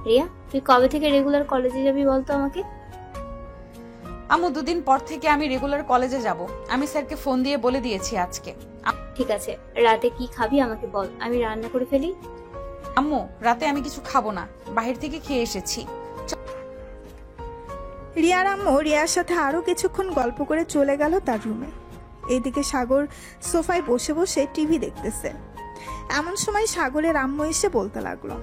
রিয়া, তুই কবে থেকে রেগুলার কলেজে যাবি বলতো আমাকে? আম্মু, 2 দিন পর থেকে আমি রেগুলার কলেজে যাব। আমি স্যারকে ফোন দিয়ে বলে দিয়েছি আজকে। ঠিক আছে, রাতে কি খাবি আমাকে বল, আমি রান্না করে ফেলি। আম্মু, রাতে আমি কিছু খাবো না, বাহির থেকে খেয়ে এসেছি। রিয়ার আম্মু রিয়ার সাথে আরো কিছুক্ষণ গল্প করে চলে গেল তার রুমে। এদিকে সাগর সোফায় বসে বসে টিভি দেখতেছে। এমন সময় সাগরের আম্মু এসে বলতে লাগলো,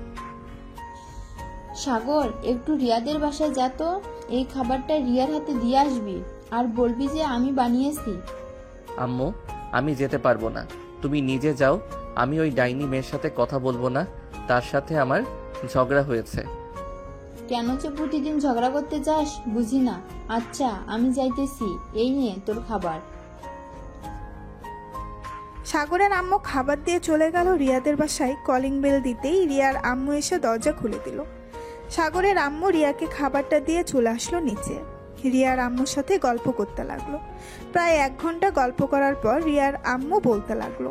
সাগর, একটু রিয়াদের বাসায় যা তো, এই খাবারটা রিয়ার হাতে দিয়ে আসবি, আর বলবি যে আমি বানিয়েছি। আম্মু, আমি যেতে পারবো না, তুমি নিজে যাও। আমি ওই ডাইনি মেয়ের সাথে কথা বলবো না, তার সাথে আমার ঝগড়া হয়েছে। কেন যে প্রতিদিন ঝগড়া করতে যাস বুঝি না। আচ্ছা, আমি যাইতেছি, এই নে তোর খাবার। সাগরের আম্মু খাবার দিয়ে চলে গেল রিয়াদের বাসায়। কলিং বেল দিতেই রিয়ার আম্মু এসে দরজা খুলে দিল। সাগরের আম্মু রিয়াকে খাবারটা দিয়ে চলে আসলো নিচে। রিয়ার আম্মুর সাথে গল্প করতে লাগলো। প্রায় 1 ঘন্টা গল্প করার পর রিয়ার আম্মু বলতে লাগলো,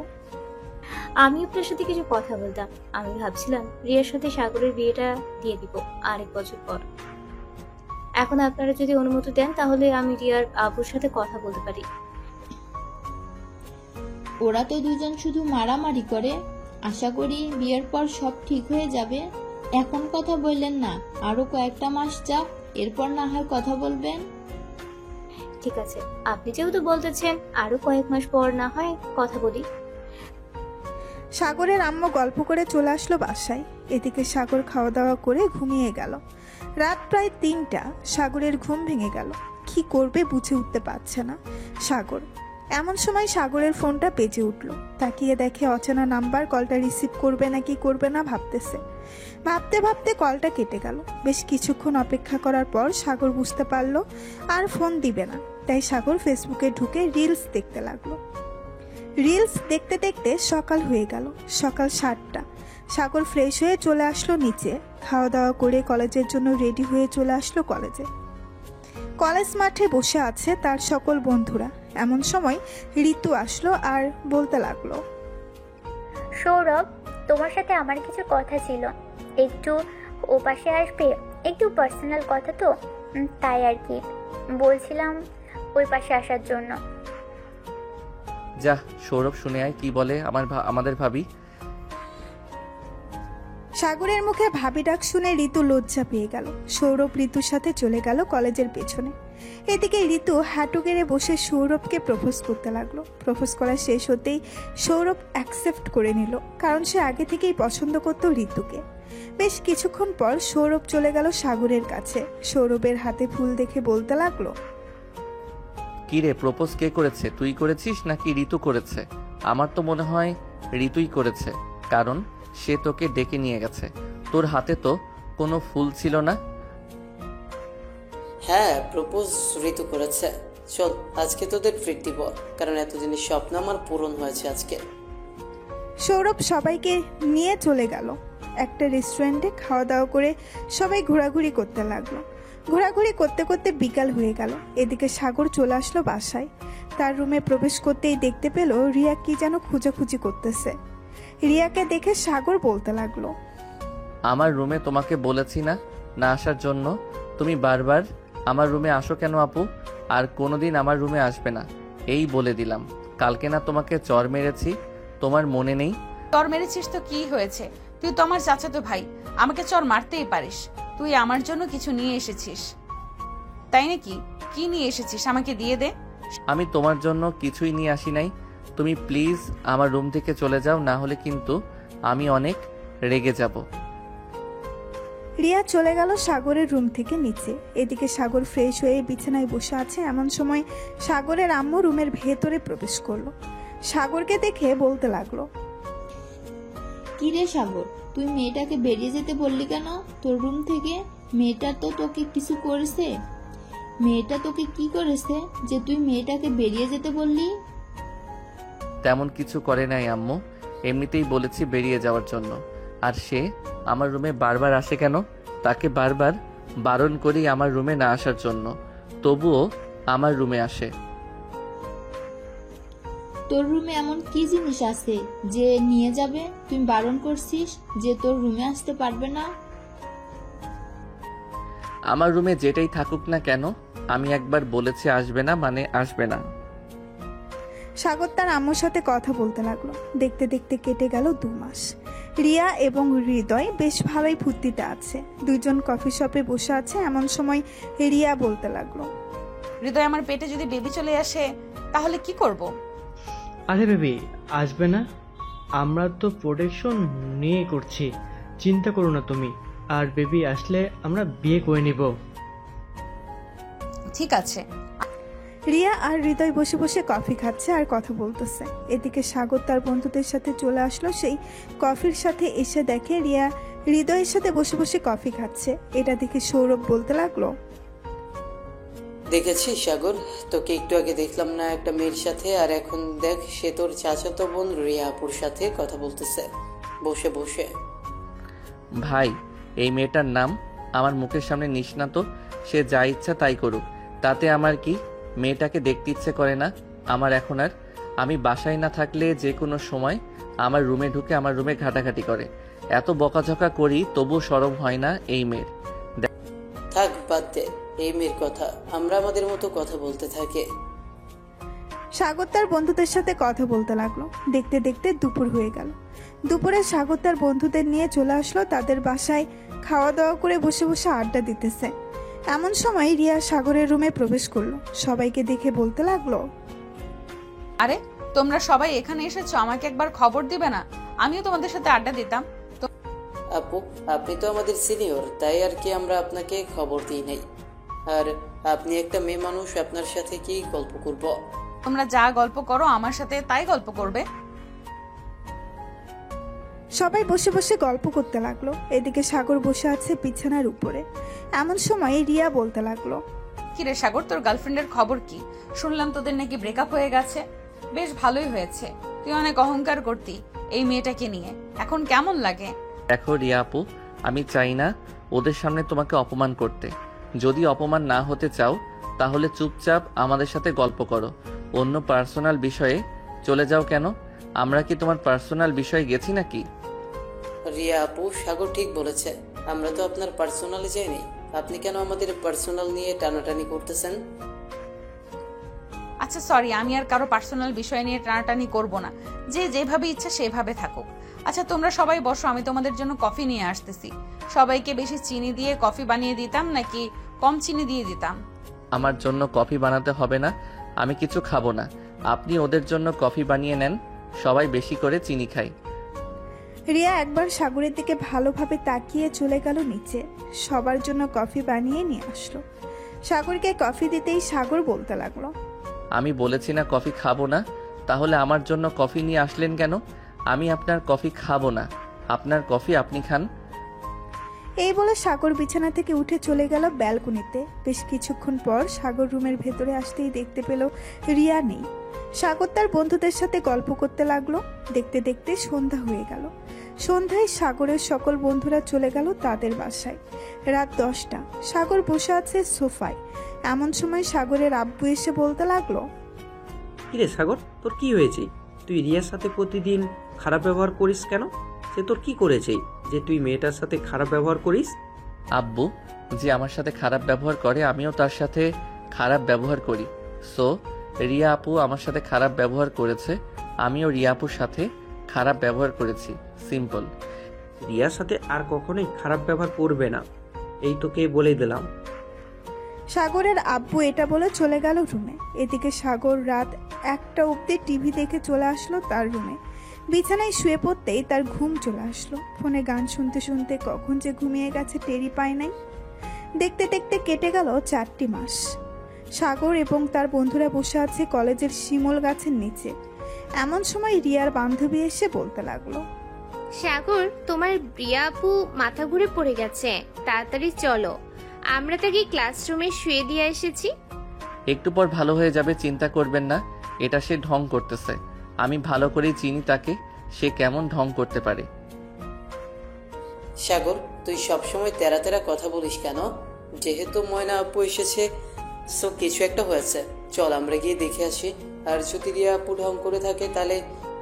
আমি আপনার সাথে কিছু কথা বলতাম। আমি ভাবছিলাম রিয়ার সাথে সাগরের বিয়েটা দিয়ে দিব আরেক বছর পর। এখন আপনারা যদি অনুমতি দেন তাহলে আমি রিয়ার আব্বুর সাথে কথা বলতে পারি। ওরা তো 2 জন শুধু মারামারি করে। আশা করি বিয়ের পর সব ঠিক হয়ে যাবে। এখন কথা বললেন না, আরো কয়েকটা মাস যাক, এরপর না হয় কথা বলবেন। ঠিক আছে, আপনি যেহেতু বলতেছেন আরো কয়েক মাস পর না হয় কথা বলি। সাগরের আম্মু গল্প করে চলে আসলো বাসায়। এদিকে সাগর খাওয়া দাওয়া করে ঘুমিয়ে গেল। রাত প্রায় 3টা। সাগরের ঘুম ভেঙে গেল। কি করবে বুঝে উঠতে পারছে না সাগর। এমন সময় সাগরের ফোনটা বেজে উঠল। তাকিয়ে দেখে অচেনা নাম্বার। কলটা রিসিভ করবে নাকি করবে না ভাবতেছে। ভাবতে ভাবতে কলটা কেটে গেল। বেশ কিছুক্ষণ অপেক্ষা করার পর সাগর বুঝতে পারলো আর ফোন দিবে না। তাই সাগর ফেসবুকে ঢুকে রিলস দেখতে লাগলো। রিলস দেখতে দেখতে সকাল হয়ে গেল। সকাল 7টা। সাগর ফ্রেশ হয়ে চলে আসলো নিচে। খাওয়া দাওয়া করে কলেজের জন্য রেডি হয়ে চলে আসলো কলেজে। কলেজ মাঠে বসে আছে তার সকল বন্ধুরা। এমন সময় ঋতু আসলো আর বলতে লাগলো, সৌরভ, তোমার সাথে আমার কিছু কথা ছিল, একটু ও পাশে আসবে? একটু পার্সোনাল কথা তো, তাই আর কি বলছিলাম ওই পাশে আসার জন্য। যা, সৌরভ শুনে আয় কি বলে আমাদের ভাবি। সাগরের মুখে ভাবি ডাক শুনে ঋতু লজ্জা পেয়ে গেল। সৌরভ ঋতুর সাথে চলে গেল কলেজের পেছনে। এদিকে ঋতু হাঁটু গেড়ে বসে সৌরভকে প্রপোজ করতে লাগলো। প্রপোজ করা শেষ হতেই সৌরভ অ্যাকসেপ্ট করে নিল, কারণ সে আগে থেকেই পছন্দ করত ঋতুকে। বেশ কিছুক্ষণ পর সৌরভ চলে গেল সাগরের কাছে। সৌরভের হাতে ফুল দেখে বলতে লাগলো, কি রে, প্রপোজ কে করেছে? তুই করেছিস নাকি ঋতু করেছে? আমার তো মনে হয় ঋতুই করেছে, কারণ সে তোকে ডেকে নিয়ে গেছে। তোর হাতে তো কোনো ফুল ছিল না? হ্যাঁ, প্রপোজ ঋতু করেছে। চল আজকে তোদের ট্রিট দিব, কারণ এতদিনের স্বপ্ন আমার পূরণ হয়েছে আজকে। সৌরভ সবাইকে নিয়ে চলে গেল একটা রেস্টুরেন্টে। খাওয়া দাওয়া করে সবাই ঘোরাঘুরি করতে লাগলো। ঘোরাঘুরি করতে করতে বিকাল হয়ে গেল। এদিকে সাগর চলে আসলো বাসায়। তার রুমে প্রবেশ করতেই দেখতে পেল রিয়া কি যেন খুঁজাখুঁজি করতেছে। রিয়াকে দেখে সাগর বলতে লাগলো, আমার রুমে তোমাকে বলেছি না না আসার জন্য? তুমি বারবার আমার রুমে আসো কেন আপু? আর কোনোদিন আমার রুমে আসবে না, এই বলে দিলাম। কালকে না তোমাকে চর মেরেছি, তোমার মনে নেই? চর মেরেছিস তো কি হয়েছে? তুই তো আমার চাচাতো ভাই, আমাকে চর মারতেই পারিস। তুই আমার জন্য কিছু নিয়ে এসেছিস তাই নাকি? কি নিয়ে এসেছিস আমাকে দিয়ে দে। আমি তোমার জন্য কিছুই নিয়ে আসি নাই। তুমি প্লিজ আমার রুম থেকে চলে যাও, না হলে কিন্তু আমি অনেক রেগে যাব। রিয়া চলে গেল সাগরের রুম থেকে নিচে। এদিকে সাগর ফ্রেশ হয়ে বিছানায় বসে আছে। এমন সময় সাগরের আম্মু রুমের ভেতরে প্রবেশ করলো। সাগরকে দেখে বলতে লাগলো, কি রে সাগর, তুই মেয়েটাকে বেরিয়ে যেতে বললি কেন তোর রুম থেকে? মেয়েটা তো তোকে কিছু করেছে? মেয়েটা তোকে কি করেছে যে তুই মেয়েটাকে বেরিয়ে যেতে বললি? তেমন কিছু করে নাই আম্মু, এমনিতেই বলেছি বেরিয়ে যাওয়ার জন্য। আর সে আমার রুমে বারবার আসে কেন? তাকে বারবার বারণ করি আমার রুমে না আসার জন্য, তবুও আমার রুমে আসে। তোর রুমে এমন কি জিনিস আছে যে নিয়ে যাবে? তুই বারণ করছিস যে তোর রুমে আসতে পারবে না? আমার রুমে যেটাই থাকুক না কেন, আমি একবার বলেছি আসবে না মানে আসবে না। সাগর তার আম্মুর সাথে কথা বলতে লাগলো। দেখতে দেখতে কেটে গেল 2 মাস। রিয়া এবং হৃদয় বেশ ভালোই ফুর্তিতে আছে। দুইজন কফি শপে বসে আছে। এমন সময় রিয়া বলতে লাগলো, হৃদয়, আমার পেটে যদি বেবি চলে আসে তাহলে কি করব? আরে বেবি আসবে না, আমরা তো প্রোটেকশন নিয়ে করছি, চিন্তা করো না তুমি। আর বেবি আসলে আমরা বিয়ে করে নিব। ঠিক আছে। রিয়া আর হৃদয় বসে বসে কফি খাচ্ছে আর কথা বলতেছে। এদিকে সাগর তার বন্ধুদের সাথে চলে আসলো। সেই কফির সাথে এসে দেখে রিয়া হৃদয়ের সাথে বসে বসে কফি খাচ্ছে। এটা দেখে সৌরভ বলতে লাগলো, দেখেছিস সাগর, তোকে একটু আগে দেখলাম না একটা মেয়ের সাথে, আর এখন দেখ সে তোর চাচাতো বোন রিয়া আপুর সাথে কথা বলতেছে বসে বসে। ভাই, এই মেয়েটার নাম আমার মুখের সামনে নিস না তো। সে যা ইচ্ছা তাই করুক, তাতে আমার কি? মেয়েটাকে দেখতে ইচ্ছে করে না আমার এখন আর। আমি বাসায় না থাকলে যে কোনো সময় আমার রুমে ঢুকে আমার রুমে ঘাটাঘাটি করে। এত বকাঝকা করি তবু শরম হয় না এই মেয়ের। থাক বাদ দে এই মেয়ের কথা, আমরা আমাদের মতো কথা বলতে থাকি। সাগর তার বন্ধুদের সাথে কথা বলতে লাগলো। দেখতে দেখতে দুপুর হয়ে গেল। দুপুরে সাগর তার বন্ধুদের নিয়ে চলে আসলো তাদের বাসায়। খাওয়া দাওয়া করে বসে বসে আড্ডা দিতেছে। এমন সময় রিয়া সাগরের রুমে প্রবেশ করলো। সবাইকে দেখে বলতে লাগলো, আরে তোমরা সবাই এখানে এসেছো, আমাকে একবার খবর দিবে না? আমিও তোমাদের সাথে আড্ডা দিতাম। আপু, আপনি তো আমাদের সিনিয়র, তাই আর কি আমরা আপনাকে খবর দিই নাই। আর আপনি একটা মেয়ে মানুষ, আপনার সাথে কি গল্প করব? তোমরা যা গল্প করো আমার সাথে তাই গল্প করবে। সবাই বসে বসে গল্প করতে লাগলো। এদিকে সাগর বসে আছে বিছানার উপরে। এমন সময় রিয়া বলতে লাগলো, কিরে সাগর, তোর গার্লফ্রেন্ডের খবর কি? শুনলাম তোদের নাকি ব্রেকআপ হয়ে গেছে। বেশ ভালোই হয়েছে, তুই অনেক অহংকার করতি এই মেয়েটাকে নিয়ে, এখন কেমন লাগে? দেখো রিয়া আপু, আমি চাই না ওদের সামনে তোমাকে অপমান করতে। যদি অপমান না হতে চাও তাহলে চুপচাপ আমাদের সাথে গল্প করো, অন্য পার্সোনাল বিষয়ে চলে যাও কেন? আমরা কি তোমার পার্সোনাল বিষয়ে গেছি নাকি? রিয়া আপু, সাগর ঠিক বলেছে, আমরা তো আপনার পার্সোনালি যাইনি। আপনি কেন আমাদের পার্সোনাল নিয়ে টানাটানি করতেছেন? আচ্ছা সরি, আমি আর কারো পার্সোনাল বিষয় নিয়ে টানাটানি করব না। যে যেভাবে ইচ্ছা সেভাবে থাকুক। আচ্ছা তোমরা সবাই বসো, আমি তোমাদের জন্য কফি নিয়ে আসতেছি। সবাইকে বেশি চিনি দিয়ে কফি বানিয়ে দিতাম নাকি কম চিনি দিয়ে দিতাম? আমার জন্য কফি বানাতে হবে না, আমি কিছু খাবো না। আপনি ওদের জন্য কফি বানিয়ে নেন, সবাই বেশি করে চিনি খাই। রিয়া একবার সাগরের দিকে ভালোভাবে তাকিয়ে চলে গেল নিচে। সবার জন্য কফি বানিয়ে নিয়ে আসলো। সাগরকে কফি দিতেই সাগর বলতে লাগলো, আমি বলেছি না কফি খাবো না, তাহলে আমার জন্য কফি নিয়ে আসলেন কেন? আমি আপনার কফি খাবো না, আপনার কফি আপনি খান। এই বলে সাগর বিছানা থেকে উঠে চলে গেল ব্যালকনিতে। বেশ কিছুক্ষণ পর সাগর রুমের ভেতরে আসতেই দেখতে পেল রিয়া নেই। সাগর তার বন্ধুদের সাথে গল্প করতে লাগলো। দেখতে দেখতে সন্ধ্যা হয়ে গেল। সন্ধ্যায় সাগরের সকল বন্ধুরা চলে গেল তাদের বাসায়। রাত 10টা। সাগর বসে আছে সোফায়। এমন সময় সাগরের আব্বু এসে বলতে লাগলো, কিরে সাগর, তোর কি হয়েছে? তুই রিয়ার সাথে প্রতিদিন খারাপ ব্যবহার করিস কেন? সে তোর কি করেছে যে তুই মেয়েটার সাথে খারাপ ব্যবহার করিস? আব্বু যে আমার সাথে খারাপ ব্যবহার করে আমিও তার সাথে খারাপ ব্যবহার করি। সো রিয়া আপু আমার সাথে খারাপ ব্যবহার করেছে, আমিও রিয়া আপুর সাথে খারাপ ব্যবহার করেছি। সিম্পল। রিয়ার সাথে আর কখনোই খারাপ ব্যবহার করবে না, এই তোকে বলে দিলাম। সাগরের আব্বু এটা বলে চলে গেল রুমে। এদিকে সাগর রাত 1টা অবধি টিভি দেখে চলে আসলো তার রুমে। বিছানায় শুয়ে পড়তেই তার ঘুম চলে আসলো। ফোনে গান শুনতে শুনতে কখন যে ঘুমিয়ে গেছে টেরই পায় নাই। দেখতে দেখতে কেটে গেল 4টি মাস। সাগর এবং তার বন্ধুরা বসে আছে কলেজের শিমল গাছের নিচে। এমন সময় রিয়ার বান্ধবী এসে বলতে লাগলো, সাগর, তোমার রিয়া আপু মাথা ঘুরে পড়ে গেছে, তাড়াতাড়ি চলো, আমরা তাকে ক্লাসরুমে শুয়ে দিয়ে এসেছি। একটু পর ভালো হয়ে যাবে, চিন্তা করবেন না। এটা সে ঢং করতেছে, আমি ভালো করেই চিনি তাকে, সে কেমন ঢং করতে পারে। সাগর, তুই সবসময় তেরা তেরা কথা বলিস কেন? যেহেতু ময়না আপু এসেছে, সো কিছু একটা হয়েছে। চল আমরা গিয়ে দেখে আসি। আর যদি রিয়া আপু ঢং করে থাকে তাহলে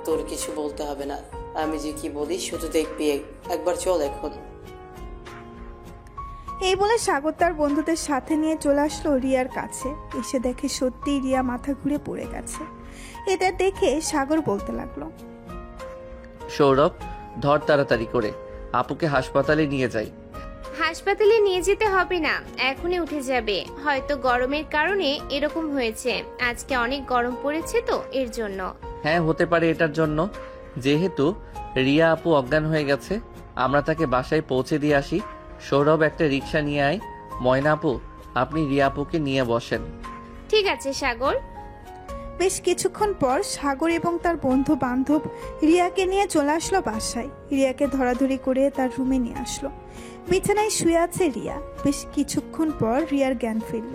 তোর কিছু বলতে হবে না, আমি যে কি বলি শুধু দেখবি। একবার চল এখন। এই বলে সাগর তার বন্ধুদের সাথে নিয়ে চলে আসলো রিয়ার কাছে। এসে দেখে সত্যিই রিয়া মাথা ঘুরে পড়ে গেছে। এটা দেখে সাগর বলতে লাগলো, সৌরভ, ধর তাড়াতাড়ি করে, আপুকে হাসপাতালে নিয়ে যাই। হাসপাতালে নিয়ে যেতে হবে না, এখনই উঠে যাবে। হয়তো গরমের কারণে এরকম হয়েছে, আজকে অনেক গরম পড়েছে তো এর জন্য। হ্যাঁ, হতে পারে এটার জন্য। যেহেতু রিয়া আপু অজ্ঞান হয়ে গেছে, আমরা তাকে বাসায় পৌঁছে দিয়ে আসি। সৌরভ, একটা রিক্সা নিয়ে আয়। ময়না আপু, আপনি রিয়া আপুকে নিয়ে বসেন। ঠিক আছে সাগর। বেশ কিছুক্ষণ পর সাগর এবং তার বন্ধু বান্ধব রিয়াকে নিয়ে চলে আসলো বাসায়। রিয়াকে ধরাধরি করে তার রুমে নিয়ে আসলো। বিছানায় শুয়ে আছে রিয়া। বেশ কিছুক্ষণ পর রিয়ার জ্ঞান ফিরল।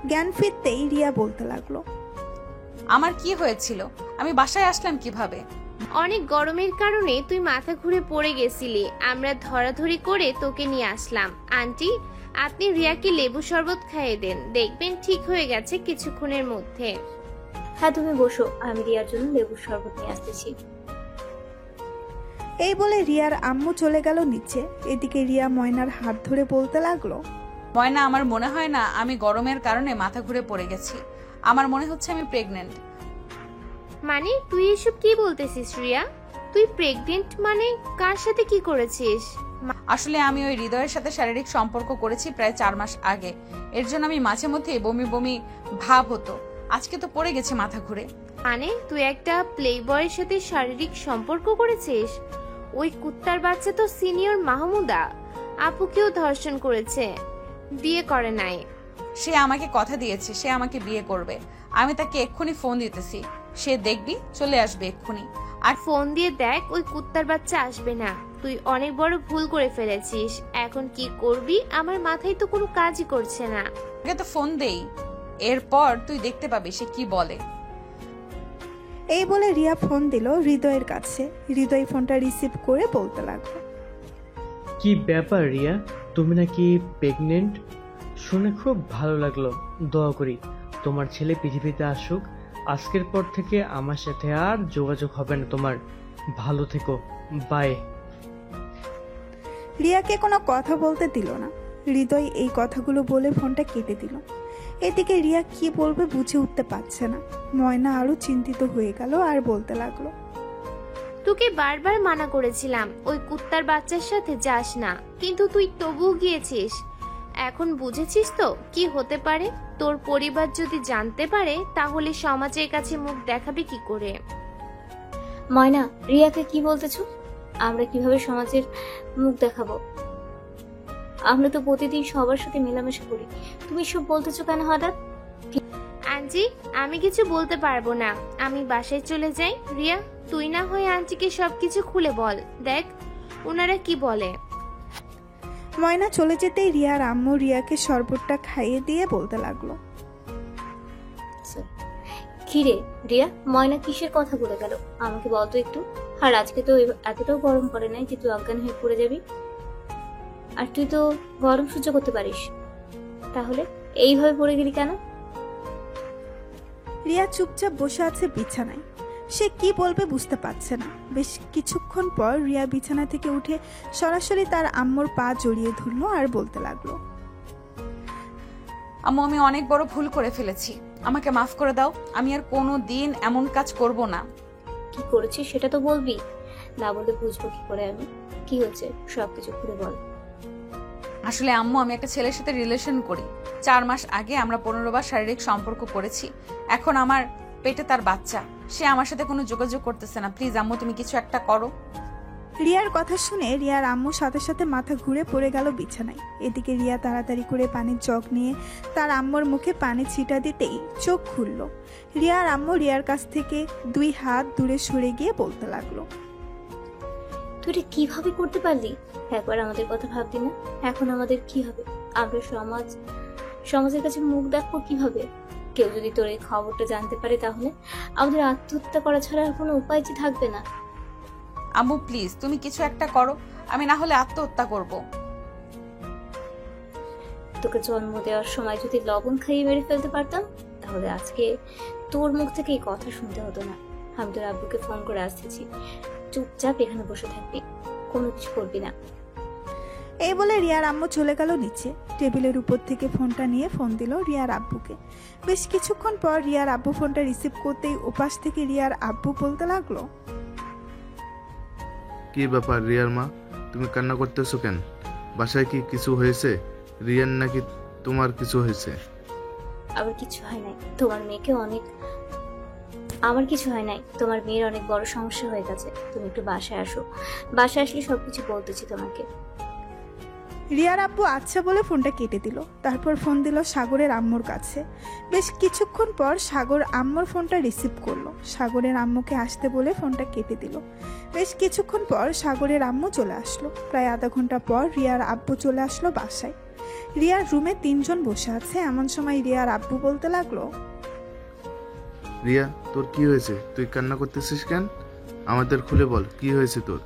জ্ঞান ফিরতেই রিয়া বলতে লাগলো, আমার কি হয়েছিল? আমি বাসায় আসলাম কিভাবে? অনেক গরমের কারণে তুই মাথা ঘুরে পড়ে গেছিলি, আমরা ধরাধরি করে তোকে নিয়ে আসলাম। আন্টি, আপনি রিয়াকে লেবু শরবত খাইয়ে দেন, দেখবেন ঠিক হয়ে গেছে কিছুক্ষণের মধ্যে। হ্যাঁ, তুমি বসো, আমি রিয়ার জন্য লেবুর শরবত নিয়ে আসতেছি। এই বলে রিয়ার আম্মু চলে গেল নিচে। এদিকে রিয়া ময়নার হাত ধরে বলতে লাগলো, ময়না, আমার মনে হয় না আমি গরমের কারণে মাথা ঘুরে পড়ে গেছি। আমার মনে হচ্ছে আমি প্রেগনেন্ট। মানে তুই এসব কি বলতেছিস রিয়া? তুই প্রেগনেন্ট মানে কার সাথে কি করেছিস? আসলে আমি ওই হৃদয়ের সাথে শারীরিক সম্পর্ক করেছি প্রায় 4 মাস আগে। এর জন্য আমি মাঝে মধ্যে বমি বমি ভাব হতো। আজকে তো পড়ে গেছে মাথা ঘুরে। মানে তুই একটা প্লে বয়ের সাথে শারীরিক সম্পর্ক করেছিস? ওই কুত্তার বাচ্চা তো সিনিয়র মাহমুদা আপুকেও ধর্ষণ করেছে, বিয়ে করে নাই। সে আমাকে কথা দিয়েছে সে আমাকে বিয়ে করবে। আমি তাকে এক্ষুনি ফোন দিতেছি, সে দেখবি চলে আসবে এক্ষুনি। আর ফোন দিয়ে দেখ, ওই কুত্তার বাচ্চা আসবে না। তুই অনেক বড় ভুল করে ফেলেছিস, এখন কি করবি আমার মাথায় তো কোনো কাজই করছে না। আগে তো ফোন দেই, এরপর তুই দেখতে পাবি সে কি বলে। এই বলে রিয়া ফোন দিল হৃদয়ের কাছে। হৃদয় ফোনটা রিসিভ করে বলতে লাগলো, কি ব্যাপার রিয়া, তুমি নাকি প্রেগনেন্ট? শুনে খুব ভালো লাগলো। দোয়া করি তোমার ছেলে পৃথিবীতে আসুক। আজকের পর থেকে আমার সাথে আর যোগাযোগ হবে না তোমার। ভালো থেকো, বাই। রিয়াকে কোনো কথা বলতে দিল না। হৃদয় এই কথাগুলো বলে ফোনটা কেটে দিল। এদিকে রিয়া কি বলবে বুঝে উঠতে পারছে না। ময়না আরো চিন্তিত হয়ে গেল আর বলতে লাগলো, তোকে বারবার মানা করেছিলাম ওই কুত্তার বাচ্চার সাথে যাস না, কিন্তু তুই তবুও গিয়েছিস। এখন বুঝেছিস তো কি হতে পারে? তোর পরিবার যদি জানতে পারে তাহলে সমাজের কাছে মুখ দেখাবে কি করে? ময়না, রিয়াকে কি বলতেছো? আমরা কিভাবে সমাজের মুখ দেখাবো? আমরা তো প্রতিদিন সবার সাথে মেলামেশা করি, তুমি সব বলতেছো কেন হঠাৎ? আন্টি, আমি কিছু বলতে পারবো না, আমি বাসায় চলে যাই। রিয়া, তুই না হয় আন্টিকে সবকিছু খুলে বল, দেখ ওনারা কি বলে। ময়না চলে যেতেই রিয়ার আম্মু রিয়াকে শরবতটা খাইয়ে দিয়ে বলতে লাগলো, কিরে রিয়া, ময়না কিসের কথা বলে গেল আমাকে বলতো একটু। আর আজকে তো এতটাও গরম করে নাই যে তুই অজ্ঞান হয়ে পড়ে যাবি। আর তুই তো গরম সহ্য করতে পারিস, তাহলে এইভাবে পড়ে গেলি কেন? রিয়া চুপচাপ বসে আছে বিছানায়। সে কি বলবে বুঝতে পারছে না। বেশ কিছুক্ষণ পর রিয়া বিছানা থেকে উঠে সরাসরি তার আম্মুর পা জড়িয়ে ধরলো আর বলতে লাগলো, আম্মু আমি অনেক বড় ভুল করে ফেলেছি, আমাকে মাফ করে দাও। আমি আর কোনো দিন এমন কাজ করব না। কি করেছিস সেটা তো বলবি, না বলে বুঝবো কি করে আমি? কি হচ্ছে সবকিছু খুলে বল। আসলে আম্মু আমি একটা ছেলের সাথে রিলেশন করি। 4 মাস আগে আমরা 15 বার শারীরিক সম্পর্ক করেছি। এখন আমার পেটে তার বাচ্চা, সে আমার সাথে কোনো যোগাযোগ করতেছে না। প্লিজ আম্মু তুমি কিছু একটা করো। রিয়ার কথা শুনে রিয়ার আম্মু সাথে সাথে মাথা ঘুরে পড়ে গেল বিছানায়। এদিকে রিয়া তাড়াতাড়ি করে পানির জগ নিয়ে তার আম্মুর মুখে পানি ছিটা দিতেই চোখ খুলল। রিয়ার আম্মু রিয়ার কাছ থেকে 2 হাত দূরে সরে গিয়ে বলতে লাগলো, তুই এটা কিভাবে করতে পারলি? একবার আমাদের কথা ভাবতি না? এখন আমাদের কি হবে? আমরা সমাজের কাছে মুখ দেখবো কিভাবে? কেউ যদি তোর এই খবরটা জানতে পারে তাহলে আমাদের আত্মহত্যা করা ছাড়া আর কোনো উপায় যে থাকবে না। আম্মু প্লিজ তুমি কিছু একটা করো, আমি না হলে আত্মহত্যা করব। তোকে জন্ম দেওয়ার সময় যদি লবণ খাইয়ে মেরে ফেলতে পারতাম তাহলে আজকে তোর মুখ থেকে এই কথা শুনতে হতো না। আমি তোর আব্বুকে ফোন করে আসতেছি, চুপচাপ এখানে বসে থাকবি, কোনো কিছু করবি না। এই বলে রিয়ার আম্মু চলে গেল নিচে। টেবিলের উপর থেকে ফোনটা নিয়ে ফোন দিল রিয়ার আব্বুকে। বেশ কিছুক্ষণ পর রিয়ার আব্বু ফোনটা রিসিভ করতেই ওপাশ থেকে রিয়ার আব্বু বলতে লাগলো, কি ব্যাপার রিয়ার মা, তুমি কান্না করতেছো কেন? বাসায় কি কিছু হয়েছে? রিয়ার নাকি তোমার কিছু হয়েছে? আবার কিছু হয় নাই, তোমার মেয়েকে অনেক আমার কিছু হয় নাই, তোমার মেয়ের অনেক বড় সমস্যা হয়ে গেছে। তুমি একটু বাসায় আসো, বাসায় আসলে সবকিছু বলতেছি তোমাকে। রিয়ার আব্বু আচ্ছা বলে ফোনটা কেটে দিল। তারপর ফোন দিল সাগরের আম্মুর কাছে। বেশ কিছুক্ষণ পর সাগর আম্মুর ফোনটা রিসিভ করলো। সাগরের আম্মুকে আসতে বলে ফোনটা কেটে দিল। বেশ কিছুক্ষণ পর সাগরের আম্মু চলে আসলো। প্রায় আধা ঘন্টা পর রিয়ার আব্বু চলে আসলো বাসায়। রিয়ার রুমে 3 জন বসে আছে। এমন সময় রিয়ার আব্বু বলতে লাগলো, রিয়া তোর কি হয়েছে? তুই কান্না করতেছিস কেন? আমাদের খুলে বল, কি হয়েছে তোর?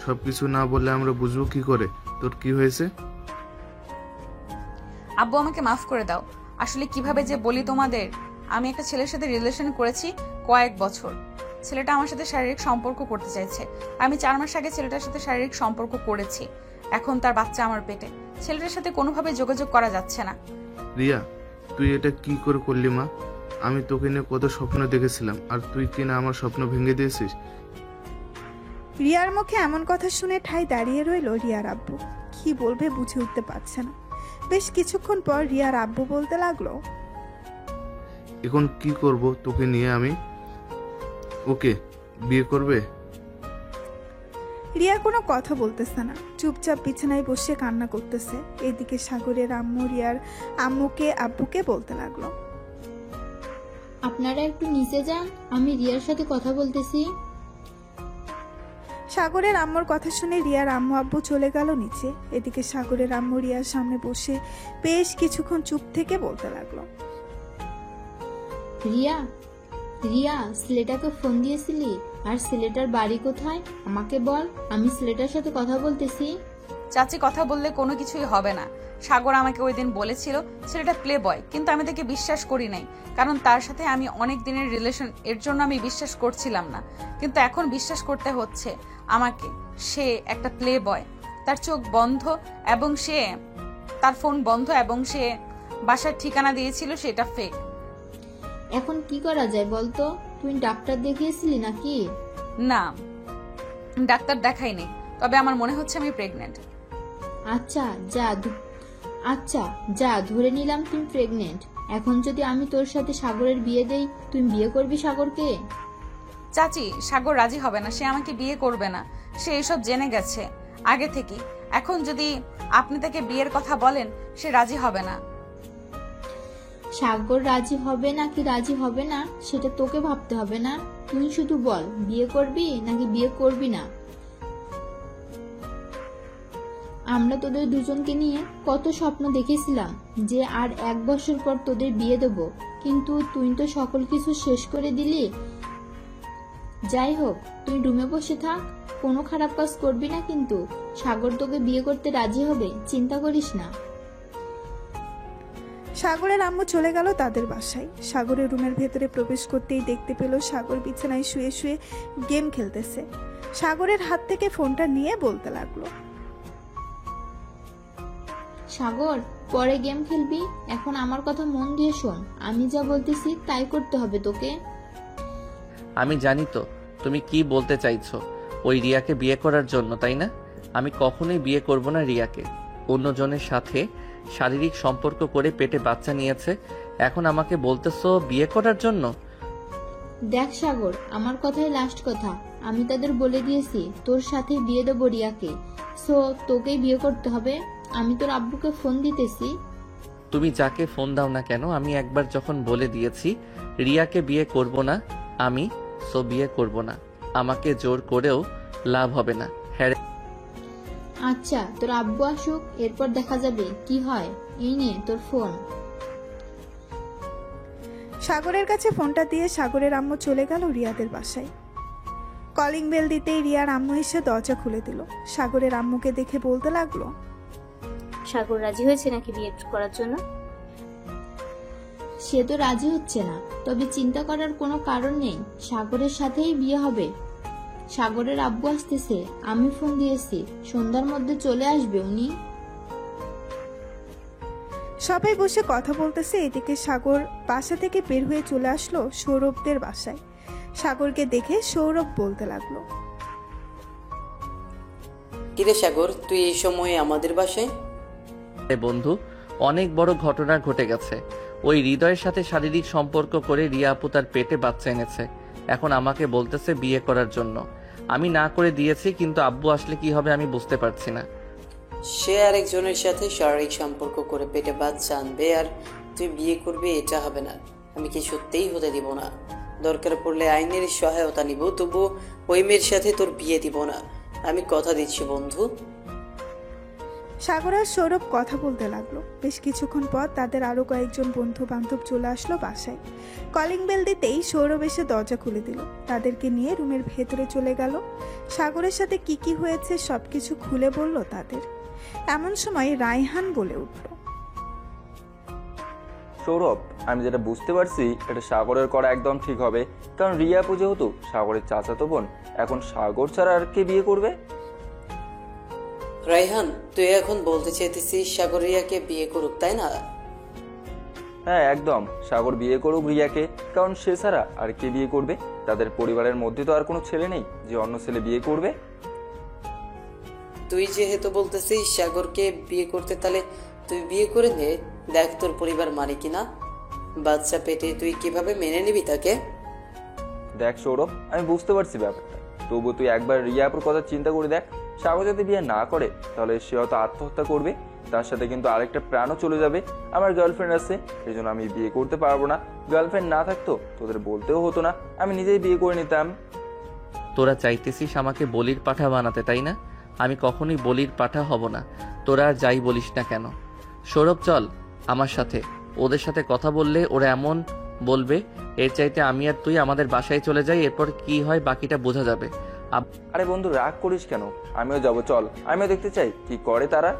সবকিছু না বললে আমরা বুঝবো কি করে তোর কি হয়েছে। আব্বু আমাকে মাফ করে দাও। আসলে কিভাবে যে বলি তোমাদের, আমি একটা ছেলের সাথে রিলেশন করেছি কয়েক বছর। ছেলেটা আমার সাথে শারীরিক সম্পর্ক করতে চাইছে। আমি 4 মাস আগে ছেলেটার সাথে শারীরিক সম্পর্ক করেছি। এখন তার বাচ্চা আমার পেটে। ছেলেটার সাথে কোনোভাবে যোগাযোগ করা যাচ্ছে না। রিয়া তুই এটা কি করে করলি মা? আমি তোকে নিয়ে কত স্বপ্ন দেখেছিলাম, আর তুই কিনা আমার স্বপ্ন ভেঙে দিয়েছিস। রিয়ার মুখে এমন কথা শুনে ঠাই দাঁড়িয়ে রইল রিয়ার আব্বু। কি বলবে বুঝে উঠতে পারছে না। বেশ কিছুক্ষণ পর রিয়ার আব্বু বলতে লাগলো, এখন কি করব তোকে নিয়ে আমি? ওকে বিয়ে করবে? রিয়া কোনো কথা বলতেছে না, চুপচাপ বিছানায় বসে কান্না করতেছে। এদিকে সাগরের আম্মু রিয়ার আম্মুকে আব্বুকে বলতে লাগলো, আপনারা একটু নিচে যান, আমি রিয়ার সাথে কথা বলতেছি। সাগরের আম্মুর কথা শুনে রিয়ার আম্মু আব্বু চলে গেল নিচে। এদিকে সাগরের আম্মু রিয়ার সামনে বসে বেশ কিছুক্ষণ চুপ থেকে বলতে লাগলো, রিয়া রিয়া ছেলেটাকে ফোন দিয়েছিলি? আর ছেলেটার বাড়ি কোথায় আমাকে বল, আমি ছেলেটার সাথে কথা বলতেছি। চাচি কথা বললে কোনো কিছুই হবে না। সাগর আমাকে ওই দিন বলেছিল ছেলেটা প্লে বয়, কিন্তু আমি তাকে বিশ্বাস করি নাই, কারণ তার সাথে আমি অনেক দিনের রিলেশন, এর জন্য আমি বিশ্বাস করছিলাম না। কিন্তু এখন বিশ্বাস করতে হচ্ছে আমাকে, সে একটা প্লে বয়। তার চোখ বন্ধ এবং তার ফোন বন্ধ এবং সে বাসার ঠিকানা দিয়েছিল সেটা ফেক। এখন কি করা যায় বলতো? তুই ডাক্তার দেখিয়েছিলি নাকি? না, ডাক্তার দেখাইনি, তবে আমার মনে হচ্ছে আমি প্রেগনেন্ট। আচ্ছা যা ধরে নিলাম তুই প্রেগনেন্ট। এখন যদি আমি তোর সাথে সাগরের বিয়ে দেই, তুই বিয়ে করবি সাগরকে? চাচি, সাগর রাজি হবে না, সে আমাকে বিয়ে করবে না। সে এসব জেনে গেছে আগে থেকে। এখন যদি আপনি তাকে বিয়ের কথা বলেন, সে রাজি হবে না। সাগর রাজি হবে নাকি রাজি হবে না সেটা তোকে ভাবতে হবে না। তুই শুধু বল, বিয়ে করবি নাকি বিয়ে করবি না। আমরা তোদের দুজনকে নিয়ে কত স্বপ্ন দেখেছিলাম যে আর 1 বছর পর তোদের বিয়ে দেব, কিন্তু তুই তো সকল কিছু শেষ করে দিলি। যাই হোক, তুই রুমে বসে থাক, কোনো খারাপ কাজ করবি না, কিন্তু সাগর তোকে বিয়ে করতে রাজি হবে, চিন্তা করিস না। সাগরের আম্মু চলে গেল তাদের বাসায়। সাগরের রুমের ভেতরে প্রবেশ করতেই দেখতে পেল সাগর বিছানায় শুয়ে শুয়ে গেম খেলতেছে। সাগরের হাত থেকে ফোনটা নিয়ে বলতে লাগলো, সাগর, পরে গেম খেলবি, এখন আমার কথা মন দিয়ে শোন, আমি যা বলতেছি তাই করতে হবে তোকে। আমি জানি তো তুমি কি বলতে চাইছো, ওই রিয়াকে বিয়ে করার জন্য, তাই না? আমি কখনোই বিয়ে করব না রিয়াকে। অন্যজনের সাথে শারীরিক সম্পর্ক করে পেটে বাচ্চা নিয়েছে, এখন আমাকে বলতেছো বিয়ে করার জন্য? দেখ সাগর, আমার কথাই লাস্ট কথা, আমি তাদের বলে দিয়েছি তোর সাথে বিয়ে দেবো রিয়াকে, সো তোকেই বিয়ে করতে হবে। আমি তোর আব্বুকে ফোন দিতেছি। তুমি যাকে ফোন দাও না কেন, আমি একবার যখন বলে দিয়েছি রিয়াকে বিয়ে করব না আমি, সো বিয়ে করব না। আমাকে জোর করেও লাভ হবে না। হ্যাঁ, আচ্ছা, তোর আব্বু আসুক, এরপর দেখা যাবে কি হয়। এই নে তোর ফোন। সাগরের কাছে ফোনটা দিয়ে সাগরের আম্মু চলে গেল রিয়াদের বাসায়। কলিং বেল দিতেই রিয়ার আম্মু এসে দরজা খুলে দিল। সাগরের আম্মুকে দেখে বলতে লাগলো, সাগর রাজি হয়েছে নাকি বিয়ে করার জন্য? সে তো রাজি হচ্ছে না, তবে চিন্তা করার কোনো কারণ নেই, সাগরের সাথেই বিয়ে হবে। সাগরের আব্বু আসতেছে, আমি ফোন দিয়েছি, সন্ধ্যার মধ্যে চলে আসবে উনি। সবাই বসে কথা বলতেছে, এদিকে সাগর বাসা থেকে বের হয়ে চলে আসলো সৌরভদের বাসায়। সাগরকে দেখে সৌরভ বলতে লাগলো, কিরে সাগর, তুই এই সময় আমাদের বাসায়? বন্ধু, অনেক বড় ঘটনা ঘটে গেছে। ওই হৃদয়ের সাথে শারীরিক সম্পর্ক করে রিয়া আপু তার পেটে বাচ্চা এনেছে, এখন আমাকে বলতেছে বিয়ে করার জন্য। আমি না করে দিয়েছি, কিন্তু আব্বু আসলে কি হবে আমি বুঝতে পারছি না। সে আরেকজনের সাথে শারীরিক সম্পর্ক করে পেটে বাচ্চা আনবে আর তুই বিয়ে করবি, এটা হবে না। আমি কি সত্যিই হতে দিব না। দরকার পড়লে আইনের সহায়তা নিব, তবু ওই মেয়ের সাথে তোর বিয়ে দিব না, আমি কথা দিচ্ছি বন্ধু। সাগর আর সৌরভ কথা বলতে লাগলো। বেশ কিছুক্ষণ পর তাদের আরো কয়েকজন বন্ধু বান্ধব চলে আসলো বাসায়। কলিং বেল দিতেই সৌরভ এসে দরজা খুলে দিল। তাদেরকে নিয়ে রুমের ভেতরে চলে গেল। সাগরের সাথে কি কি হয়েছে সবকিছু খুলে বলল তাদের। এমন সময় রায়হান বলে উঠল, সৌরভ, আমি যেটা বুঝতে পারছি এটা সাগরের করা একদম ঠিক হবে, কারণ রিয়া আপু যেহেতু সাগরের চাচাতো বোন, এখন সাগর ছাড়া আর কে বিয়ে করবে? রায়হান, তুই এখন বলতে চাইতেছিস সাগর রিয়াকে বিয়ে করুক, তাই না? হ্যাঁ একদম, সাগর বিয়ে করুক রিয়াকে, কারণ সে ছাড়া আর কে বিয়ে করবে? তাদের পরিবারের মধ্যে তো আর কোনো ছেলে নেই যে অন্য ছেলে বিয়ে করবে। তুই যেহেতু বলতেছিস সাগরকে বিয়ে করতে, তাহলে তুই বিয়ে করে নে, দেখ তোর পরিবার মানে কিনা। বাচ্চা পেটে তুই কিভাবে মেনে নিবি তাকে? দেখ সৌরভ, আমি বুঝতে পারছি ব্যাপারটা, তবু তুই একবার রিয়া আপুর কথা চিন্তা করে দেখ। সাগর যদি বিয়ে না করে তাহলে সে হয়তো আত্মহত্যা করবে, তার সাথে কিন্তু আরেকটা প্রাণও চলে যাবে। আমার গার্লফ্রেন্ড আছে, সেই জন্য আমি বিয়ে করতে পারবো না। গার্লফ্রেন্ড না থাকতো তোদের বলতেও হতো না, আমি নিজেই বিয়ে করে নিতাম। তোরা চাইতেছিস আমাকে বলির পাঠা বানাতে, তাই না? আমি কখনোই বলির পাঠা হব না, তোরা যাই বলিস না কেন। সৌরভ, চল আমার সাথে। ওদের সাথে কথা বললে ওরা এমন বলবে, এর চাইতে আমি আর তুই আমাদের বাসায় চলে যাই, এরপর কি হয় বাকিটা বোঝা যাবে। আরে বন্ধু, রাগ করিস কেন? আমিও যাবো, চল, আমিও দেখতে চাই কি করে তারা।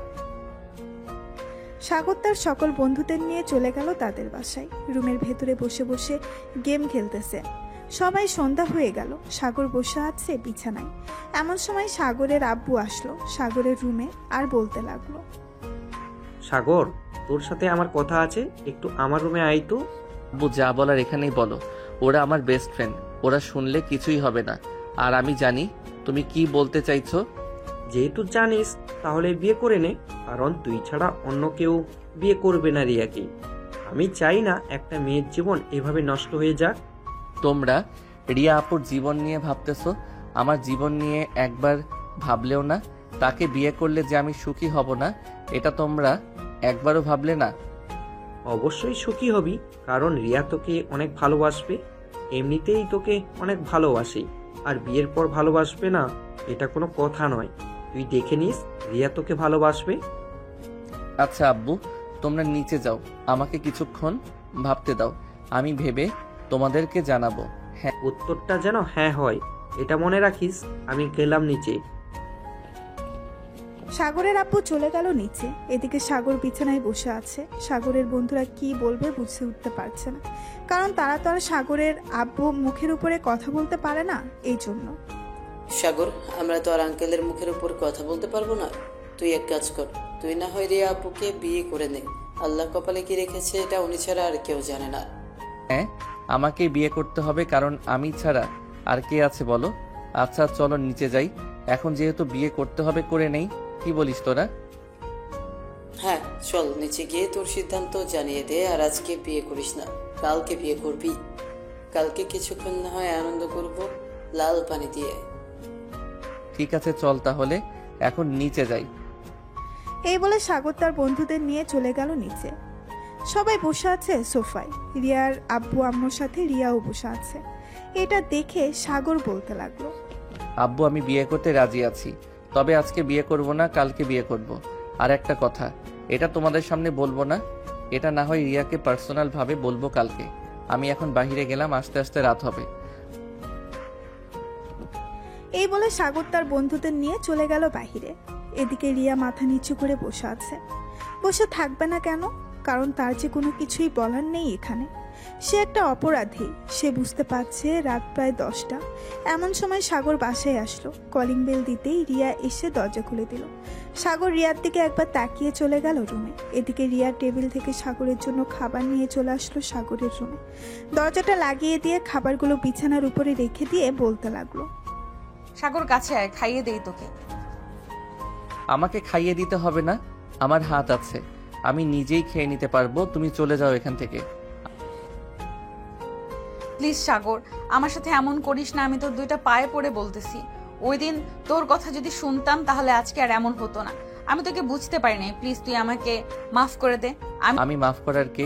সাগর তার সকল বন্ধুদের নিয়ে চলে গেল তাদের বাসায়। রুমের ভেতরে বসে বসে গেম খেলতেছে। সবাই সন্ধ্যা হয়ে গেল। সাগর বসে আছে বিছানায়। এমন সময় সাগরের আব্বু আসলো সাগরের রুমে আর বলতে লাগলো, সাগর, তোর সাথে আমার কথা আছে, একটু আমার রুমে আয় তো। আব্বু যা বলার এখানেই বলো, ওরা আমার বেস্ট ফ্রেন্ড, ওরা শুনলে কিছুই হবে না। আর আমি জানি তুমি কি বলতে চাইছো। যেহেতু জানিস তাহলে বিয়ে করে নে, কারণ তুই ছাড়া অন্য কেউ বিয়ে করবে না রিয়াকে। আমি চাই না একটা মেয়ের জীবন এভাবে নষ্ট হয়ে যাক। তোমরা রিয়া আপুর জীবন নিয়ে ভাবতেছো, আমার জীবন নিয়ে একবার ভাবলেও না। তাকে বিয়ে করলে যে আমি সুখী হব না, এটা তোমরা একবারও ভাবলে না। অবশ্যই সুখী হবি, কারণ রিয়া তোকে অনেক ভালোবাসবে, এমনিতেই তোকে অনেক ভালোবাসে, আর বিয়ের পর ভালোবাসবে না এটা কোনো কথা নয়। তুই দেখে নিস রিয়া তোকে ভালোবাসবে। আচ্ছা আব্বু, তোমরা নিচে যাও, আমাকে কিছুক্ষণ ভাবতে দাও, আমি ভেবে তোমাদেরকে জানাবো। হ্যাঁ, উত্তরটা যেন হ্যাঁ হয়, এটা মনে রাখিস। আমি গেলাম নিচে। সাগরের আব্বু চলে গেল নিচে। এদিকে সাগর বিছানায় বসে আছে। সাগরের বন্ধুরা কি বলবে বুঝে উঠতে পারছে না, কারণ তারা তো আর সাগরের আব্বু মুখের উপরে কথা বলতে পারে না। এই জন্য সাগর, আমরা তো আর আঙ্কেলের মুখের উপর কথা বলতে পারবো না। তুই এক কাজ কর, তুই না হয় রিয়া আপুকে বিয়ে করে নে। আল্লাহ কপালে কি রেখেছে এটা উনি ছাড়া আর কেউ জানে না। হ্যাঁ, আমাকে বিয়ে করতে হবে, কারণ আমি ছাড়া আর কে আছে বলো? আচ্ছা চলো নিচে যাই, এখন যেহেতু বিয়ে করতে হবে করে নেই, কি বলিস তোরা? হ্যাঁ চল, নিচে গিয়ে তোর সিদ্ধান্ত জানিয়ে দে। আর আজকে বিয়ে করিস না, কালকে বিয়ে করবি। কালকে কিছুক্ষণ না হয় আনন্দ করব লাল পানি দিয়ে। ঠিক আছে চল তাহলে, এখন নিচে যাই। এই বলে সাগর তার বন্ধুদের নিয়ে চলে গেল নিচে। সবাই বসে আছে সোফায়। রিয়ার আব্বু আম্মুর সাথে রিয়াও বসে আছে। এটা দেখে সাগর বলতে লাগলো, আব্বু আমি বিয়ে করতে রাজি আছি, তবে আজকে বিয়ে করব না, কালকে বিয়ে করব। আর একটা কথা, এটা তোমাদের সামনে বলবো না, এটা না হয় রিয়াকে পার্সোনাল ভাবে বলবো কালকে। আমি এখন বাইরে গেলাম, আস্তে আস্তে রাত হবে। এই বলে সাগর তার বন্ধুদের নিয়ে চলে গেল বাহিরে। এদিকে রিয়া মাথা নিচু করে বসে আছে। বসে থাকবে না কেন? কারণ তার যে কোনো কিছুই বলার নেই এখানে। সে একটা অপরাধী। সে বুঝতে পারছে রাত প্রায় 10টা। এমন সময় সাগর বাসায় আসলো। কলিং বেল দিতেই রিয়া এসে দরজা খুলে দিল। সাগর রিয়ার দিকে একবার তাকিয়ে চলে গেল রুমে। এদিকে রিয়া টেবিল থেকে সাগরের জন্য খাবার নিয়ে চলে আসলো সাগরের রুমে। দরজাটা লাগিয়ে দিয়ে খাবারগুলো বিছানার উপরে রেখে দিয়ে বলতে লাগলো, সাগর কাছে আয়, খাইয়ে দেই তোকে। আমাকে খাইয়ে দিতে হবে না, আমার হাত আছে, আমি নিজেই খেয়ে নিতে পারবো। তুমি চলে যাও এখান থেকে। প্লিজ সাগর, আমার সাথে এমন করিস না, আমি তোর দুইটা পায়ে পড়ে বলতেছি। ওই দিন তোর কথা যদি শুনতাম তাহলে আজকে আর এমন হতো না। আমি তোকে বুঝতে পারিনি, প্লিজ তুই আমাকে মাফ করে দে। আমি মাফ করার কে?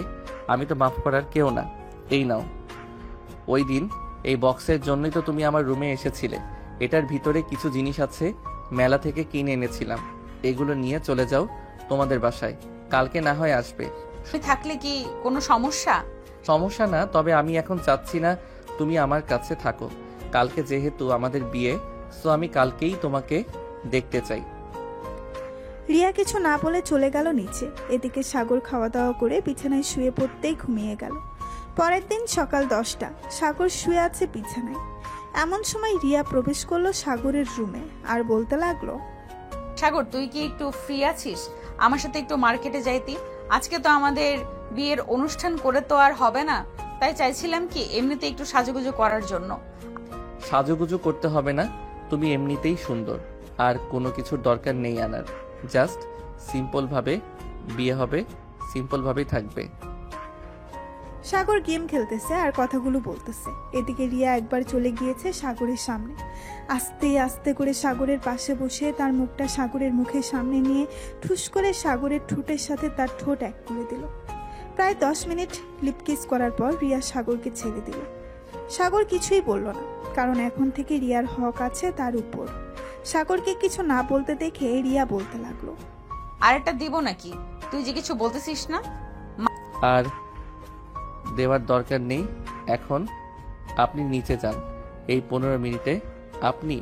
আমি তো মাফ করার কেউ না। এই নাও, ওই দিন এই বক্সের জন্যই তো তুমি আমার রুমে এসেছিলে। এটার ভিতরে কিছু জিনিস আছে, মেলা থেকে কিনে এনেছিলাম। এগুলো নিয়ে চলে যাও তোমাদের বাসায়, কালকে না হয় আসবে। তুই থাকলে কি কোনো সমস্যা? সমস্যা না, তবে আমি এখন চাচ্ছি না তুমি আমার কাছে থাকো। কালকে যেহেতু আমাদের বিয়ে, সো আমি কালকেই তোমাকে দেখতে চাই। রিয়া কিছু না বলে চলে গেল নিচে। এদিকে সাগর খাওয়া দাওয়া করে বিছানায় শুয়ে পড়তেই ঘুমিয়ে গেল। পরের দিন সকাল 10টা। সাগর শুয়ে আছে বিছানায়। এমন সময় রিয়া প্রবেশ করলো সাগরের রুমে আর বলতে লাগলো, সাগর তুই কি একটু ফ্রি আছিস? আমার সাথে একটু মার্কেটে যাইতি। আজকে তো আমাদের বিয়ের অনুষ্ঠান করে তো আর হবে না, তাই চাইছিলাম কি এমনিতে একটু সাজুগুজু করার জন্য। সাজুগুজু করতে হবে না, তুমি এমনিতেই সুন্দর, আর কোনো কিছুর দরকার নেই আনার। জাস্ট সিম্পল ভাবে বিয়ে হবে, সিম্পল ভাবেই থাকবে। সাগর গেম খেলতেছে আর কথাগুলো বলতেছে। এদিকে রিয়া একবার চলে গিয়েছে সাগরের সামনে। আস্তে আস্তে করে সাগরের পাশে বসে তার মুখটা সাগরের মুখের সামনে নিয়ে ঠুস করে সাগরের ঠোঁটের সাথে তার ঠোঁট এক করে দিল। প্রায় 10 মিনিট লিপকিস করার পর রিয়া সাগরকে ছেড়ে দিল। সাগর কিছুই বলল না, কারণ এখন থেকে রিয়ার হক আছে তার উপর। সাগরকে কিছু না বলতে দেখে রিয়া বলতে লাগলো, আরেকটা দিব নাকি? তুই যে কিছু বলতেছিস না। আর দেওয়ার দরকার নেই। এখন আপনি নিচে যান। এই 15 মিনিটে আপনি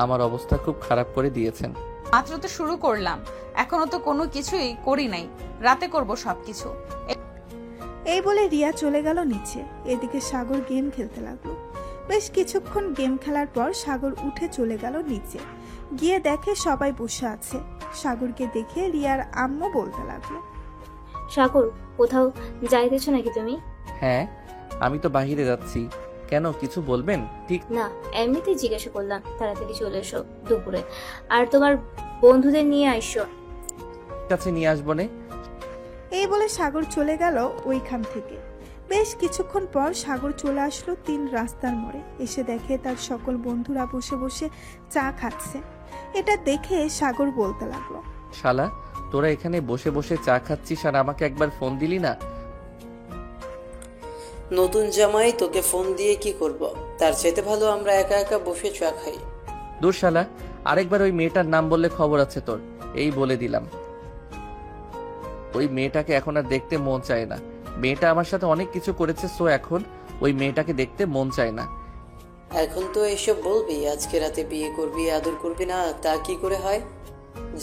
আমার অবস্থা খুব খারাপ করে দিয়েছেন। মাত্র তো শুরু করলাম, এখনো তো কোনো কিছুই করি নাই। রাতে করব সবকিছু। এই বলে রিয়া চলে গেল নিচে। এদিকে সাগর গেম খেলতে লাগলো। বেশ কিছুক্ষণ গেম খেলার পর সাগর উঠে চলে গেল নিচে। গিয়ে দেখে সবাই বসে আছে। সাগরকে দেখে রিয়ার আম্মু বলতে লাগলো, সাগর কোথাও যাইতেছো নাকি তুমি? হ্যাঁ, আমি তো বাইরে যাচ্ছি। কেন, কিছু বলবেন? ঠিক না, এমনিতেই জিজ্ঞাসা করলাম। তাড়াতাড়ি চলে এসো দুপুরে, আর তোমার বন্ধুদের নিয়ে আইসো। কাছে নিয়ে আসবো নে। এই বলে সাগর চলে গেল ওইখান থেকে। বেশ কিছুক্ষণ পর সাগর চলে আসলো 3 রাস্তার মোড়ে। এসে দেখে তার সকল বন্ধুরা বসে বসে চা খাচ্ছে। এটা দেখে সাগর বলতে লাগলো, শালা, তোরা এখানে বসে বসে চা খাচ্ছিস আর আমাকে একবার ফোন দিলি না? নতুন জামাই, তোকে ফোন দিয়ে কি করব? তার চাইতে ভালো আমরা একা একা বসে চা খাই। দূর শালা, আরেকবার ওই মেয়েটার নাম বললে খবর আছে তোর। এই বলে দিলাম। ওই মেয়েটাকে এখন আর দেখতে মন চায় না। মেয়েটা আমার সাথে অনেক কিছু করেছে, সো এখন ওই মেয়েটাকে দেখতে মন চায় না। এখন তো এসব বলবি, আজকে রাতে বিয়ে করবি, আদর করবি না, তা কি করে হয়?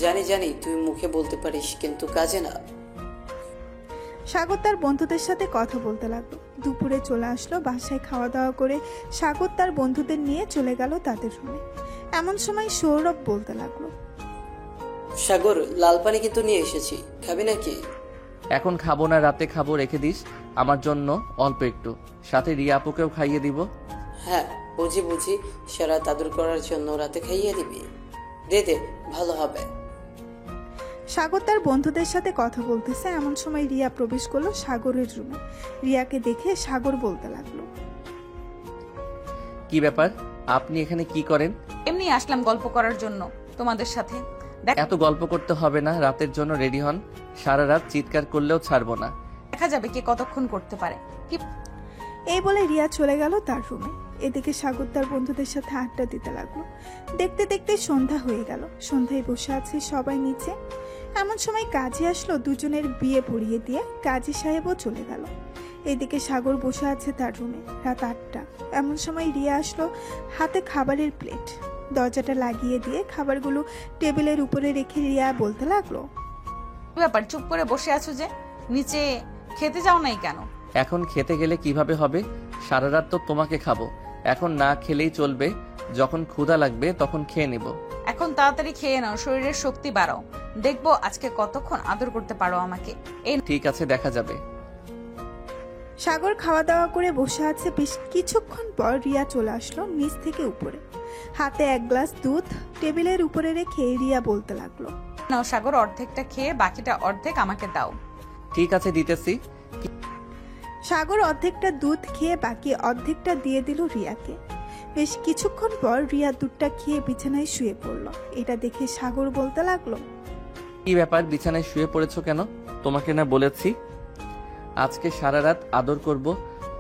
জানি জানি তুই মুখে বলতে পারিস, কিন্তু কাজে না। সাগর তার বন্ধুদের সাথে কথা বলতে লাগলো। দুপুরে চলে আসলো বাসায়, খাওয়া দাওয়া করে সাগর তার বন্ধুদের নিয়ে চলে গেল তাদের রুমে। এমন সময় সৌরভ বলতে লাগলো, সাগর, লাল পানি কিন্তু নিয়ে এসেছি, খাবি নাকি? এখন খাবো না, রাতে খাবো, রেখে দিস আমার জন্য অল্প একটু, সাথে রিয়া আপুকেও খাইয়ে দিব। হ্যাঁ বুঝি বুঝি, সারা আদর করার জন্য রাতে খাইয়ে দিবি, দে দে, ভালো হবে। সাগর তার বন্ধুদের সাথে কথা বলতেছে। এমন সময় রিয়া প্রবেশ করলো সাগরের রুমে। রিয়াকে দেখে সাগর বলতে লাগলো, কি ব্যাপার, আপনি এখানে কি করেন? এমনি আসলাম গল্প করার জন্য তোমাদের সাথে। এত গল্প করতে হবে না, রাতের জন্য রেডি হন, সারা রাত চিৎকার করলেও ছাড়বো না। দেখা যাবে কে কতক্ষণ করতে পারে। কি এই বলে রিয়া চলে গেল তার রুমে। এদিকে সাগর তার বন্ধুদের সাথে আড্ডা দিতে লাগলো। দেখতে দেখতে সন্ধ্যা হয়ে গেল। সন্ধ্যায় বসে আছে সবাই নিচে। এমন সময় কাজী আসলো, দুজনের বিয়ে পড়িয়ে দিয়ে কাজী সাহেবও চলে গেল। এদিকে সাগর বসে আছে তার রুমে। রাত 8টা। এমন সময় রিয়া আসলো, হাতে খাবারের প্লেট। দরজাটা লাগিয়ে দিয়ে খাবারগুলো টেবিলের উপরে রেখে রিয়া বলতে লাগলো, ব্যাপার, চুপ করে বসে আছো যে, নিচে খেতে যাও নাই কেন? এখন খেতে গেলে কিভাবে হবে? সারা রাত তো তোমাকে খাবো, এখন না খেলেই চলবে, যখন ক্ষুধা লাগবে তখন খেয়ে নেব। এখন তাড়াতাড়ি খেয়ে নাও, শরীরের শক্তি বাড়াও, দেখবো আজকে কতক্ষণ আদর করতে পারো আমাকে। ঠিক আছে, দেখা যাবে। সাগর খাওয়া দাওয়া করে বসে আছে। বেশ কিছুক্ষণ পর রিয়া চলে আসলো নিচ থেকে উপরে। হাতে 1 গ্লাস দুধ টেবিলের উপরে রেখে রিয়া বলতে লাগলো, নাও সাগর, অর্ধেকটা খেয়ে বাকিটা অর্ধেক আমাকে দাও। ঠিক আছে, দিতেছি। সাগর অর্ধেকটা দুধ খেয়ে বাকি অর্ধেকটা দিয়ে দিল রিয়াকে। বেশ কিছুক্ষণ পর রিয়া দুধটা খেয়ে বিছানায় শুয়ে পড়লো। এটা দেখে সাগর বলতে লাগলো, কি ব্যাপার, বিছানায় শুয়ে পড়েছো কেন? তোমাকে না বলেছি আজকে সারা রাত আদর করব,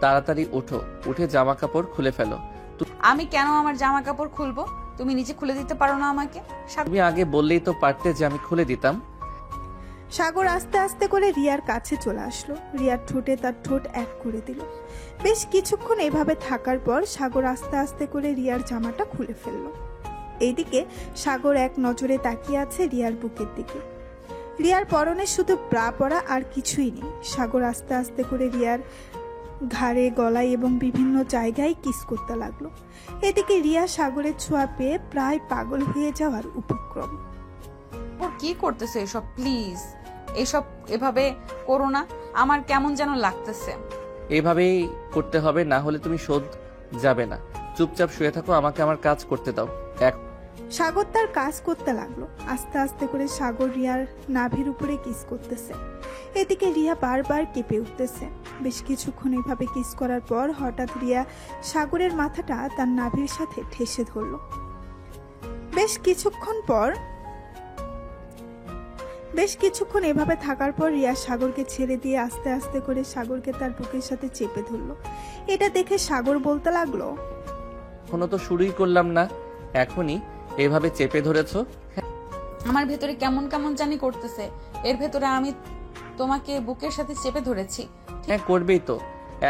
তাড়াতাড়ি ওঠো, উঠে জামা কাপড় খুলে ফেলো। আমি কেন আমার জামা কাপড় খুলবো? তুমি নিচে খুলে দিতে পারো না আমাকে? তুমি আগে বললেই তো পারতে যে আমি খুলে দিতাম। সাগর আস্তে আস্তে করে রিয়ার কাছে চলে আসলো। রিয়ার ঠোঁটে তার ঠোঁট এক করে দিল। বেশ কিছুক্ষণ এভাবে থাকার পর সাগর আস্তে আস্তে করে রিয়ার জামাটা খুলে ফেললো। এইদিকে সাগর এক নজরে তাকিয়ে আছে রিয়ার বুকের দিকে। রিয়ার পরনে শুধু ব্রা পরা, আর কিছুই নেই। সাগর আস্তে আস্তে করে রিয়ার ঘাড়ে, গলায় এবং বিভিন্ন জায়গায় কিস করতে লাগলো। এদিকে রিয়া সাগরের ছোঁয়া পেয়ে প্রায় পাগল হয়ে যাওয়ার উপক্রম। ওর কি করতেছে এসব? প্লিজ এসব এভাবে করো না, আমার কেমন যেন লাগতেছে। এভাবেই করতে হবে, না হলে তুমি শোধ যাবে না। চুপচাপ শুয়ে থাকো, আমাকে আমার কাজ করতে দাও। সাগর তার কাজ করতে লাগলো। আস্তে আস্তে করে সাগর রিয়ার নাভির উপরে কিস করতেছে। এদিকে রিয়া বারবার কেঁপে উঠতেছে। বেশ কিছুক্ষণ এভাবে কিস করার পর হঠাৎ রিয়া সাগরের মাথাটা তার নাভির সাথে ঠেসে ধরল। বেশ কিছুক্ষণ এভাবে থাকার পর রিয়া সাগরকে ছেড়ে দিয়ে আস্তে আস্তে করে সাগরকে তার বুকের সাথে চেপে ধরলো। এটা দেখে সাগর বলতে লাগলো, এখনো তো শুরুই করলাম না, এখনই এভাবে চেপে ধরেছো? আমার ভেতরে কেমন কেমন জানি করতেছে। এর ভেতরে আমি তোমাকে বুকের সাথে চেপে ধরেছি। হ্যাঁ, করবেই তো।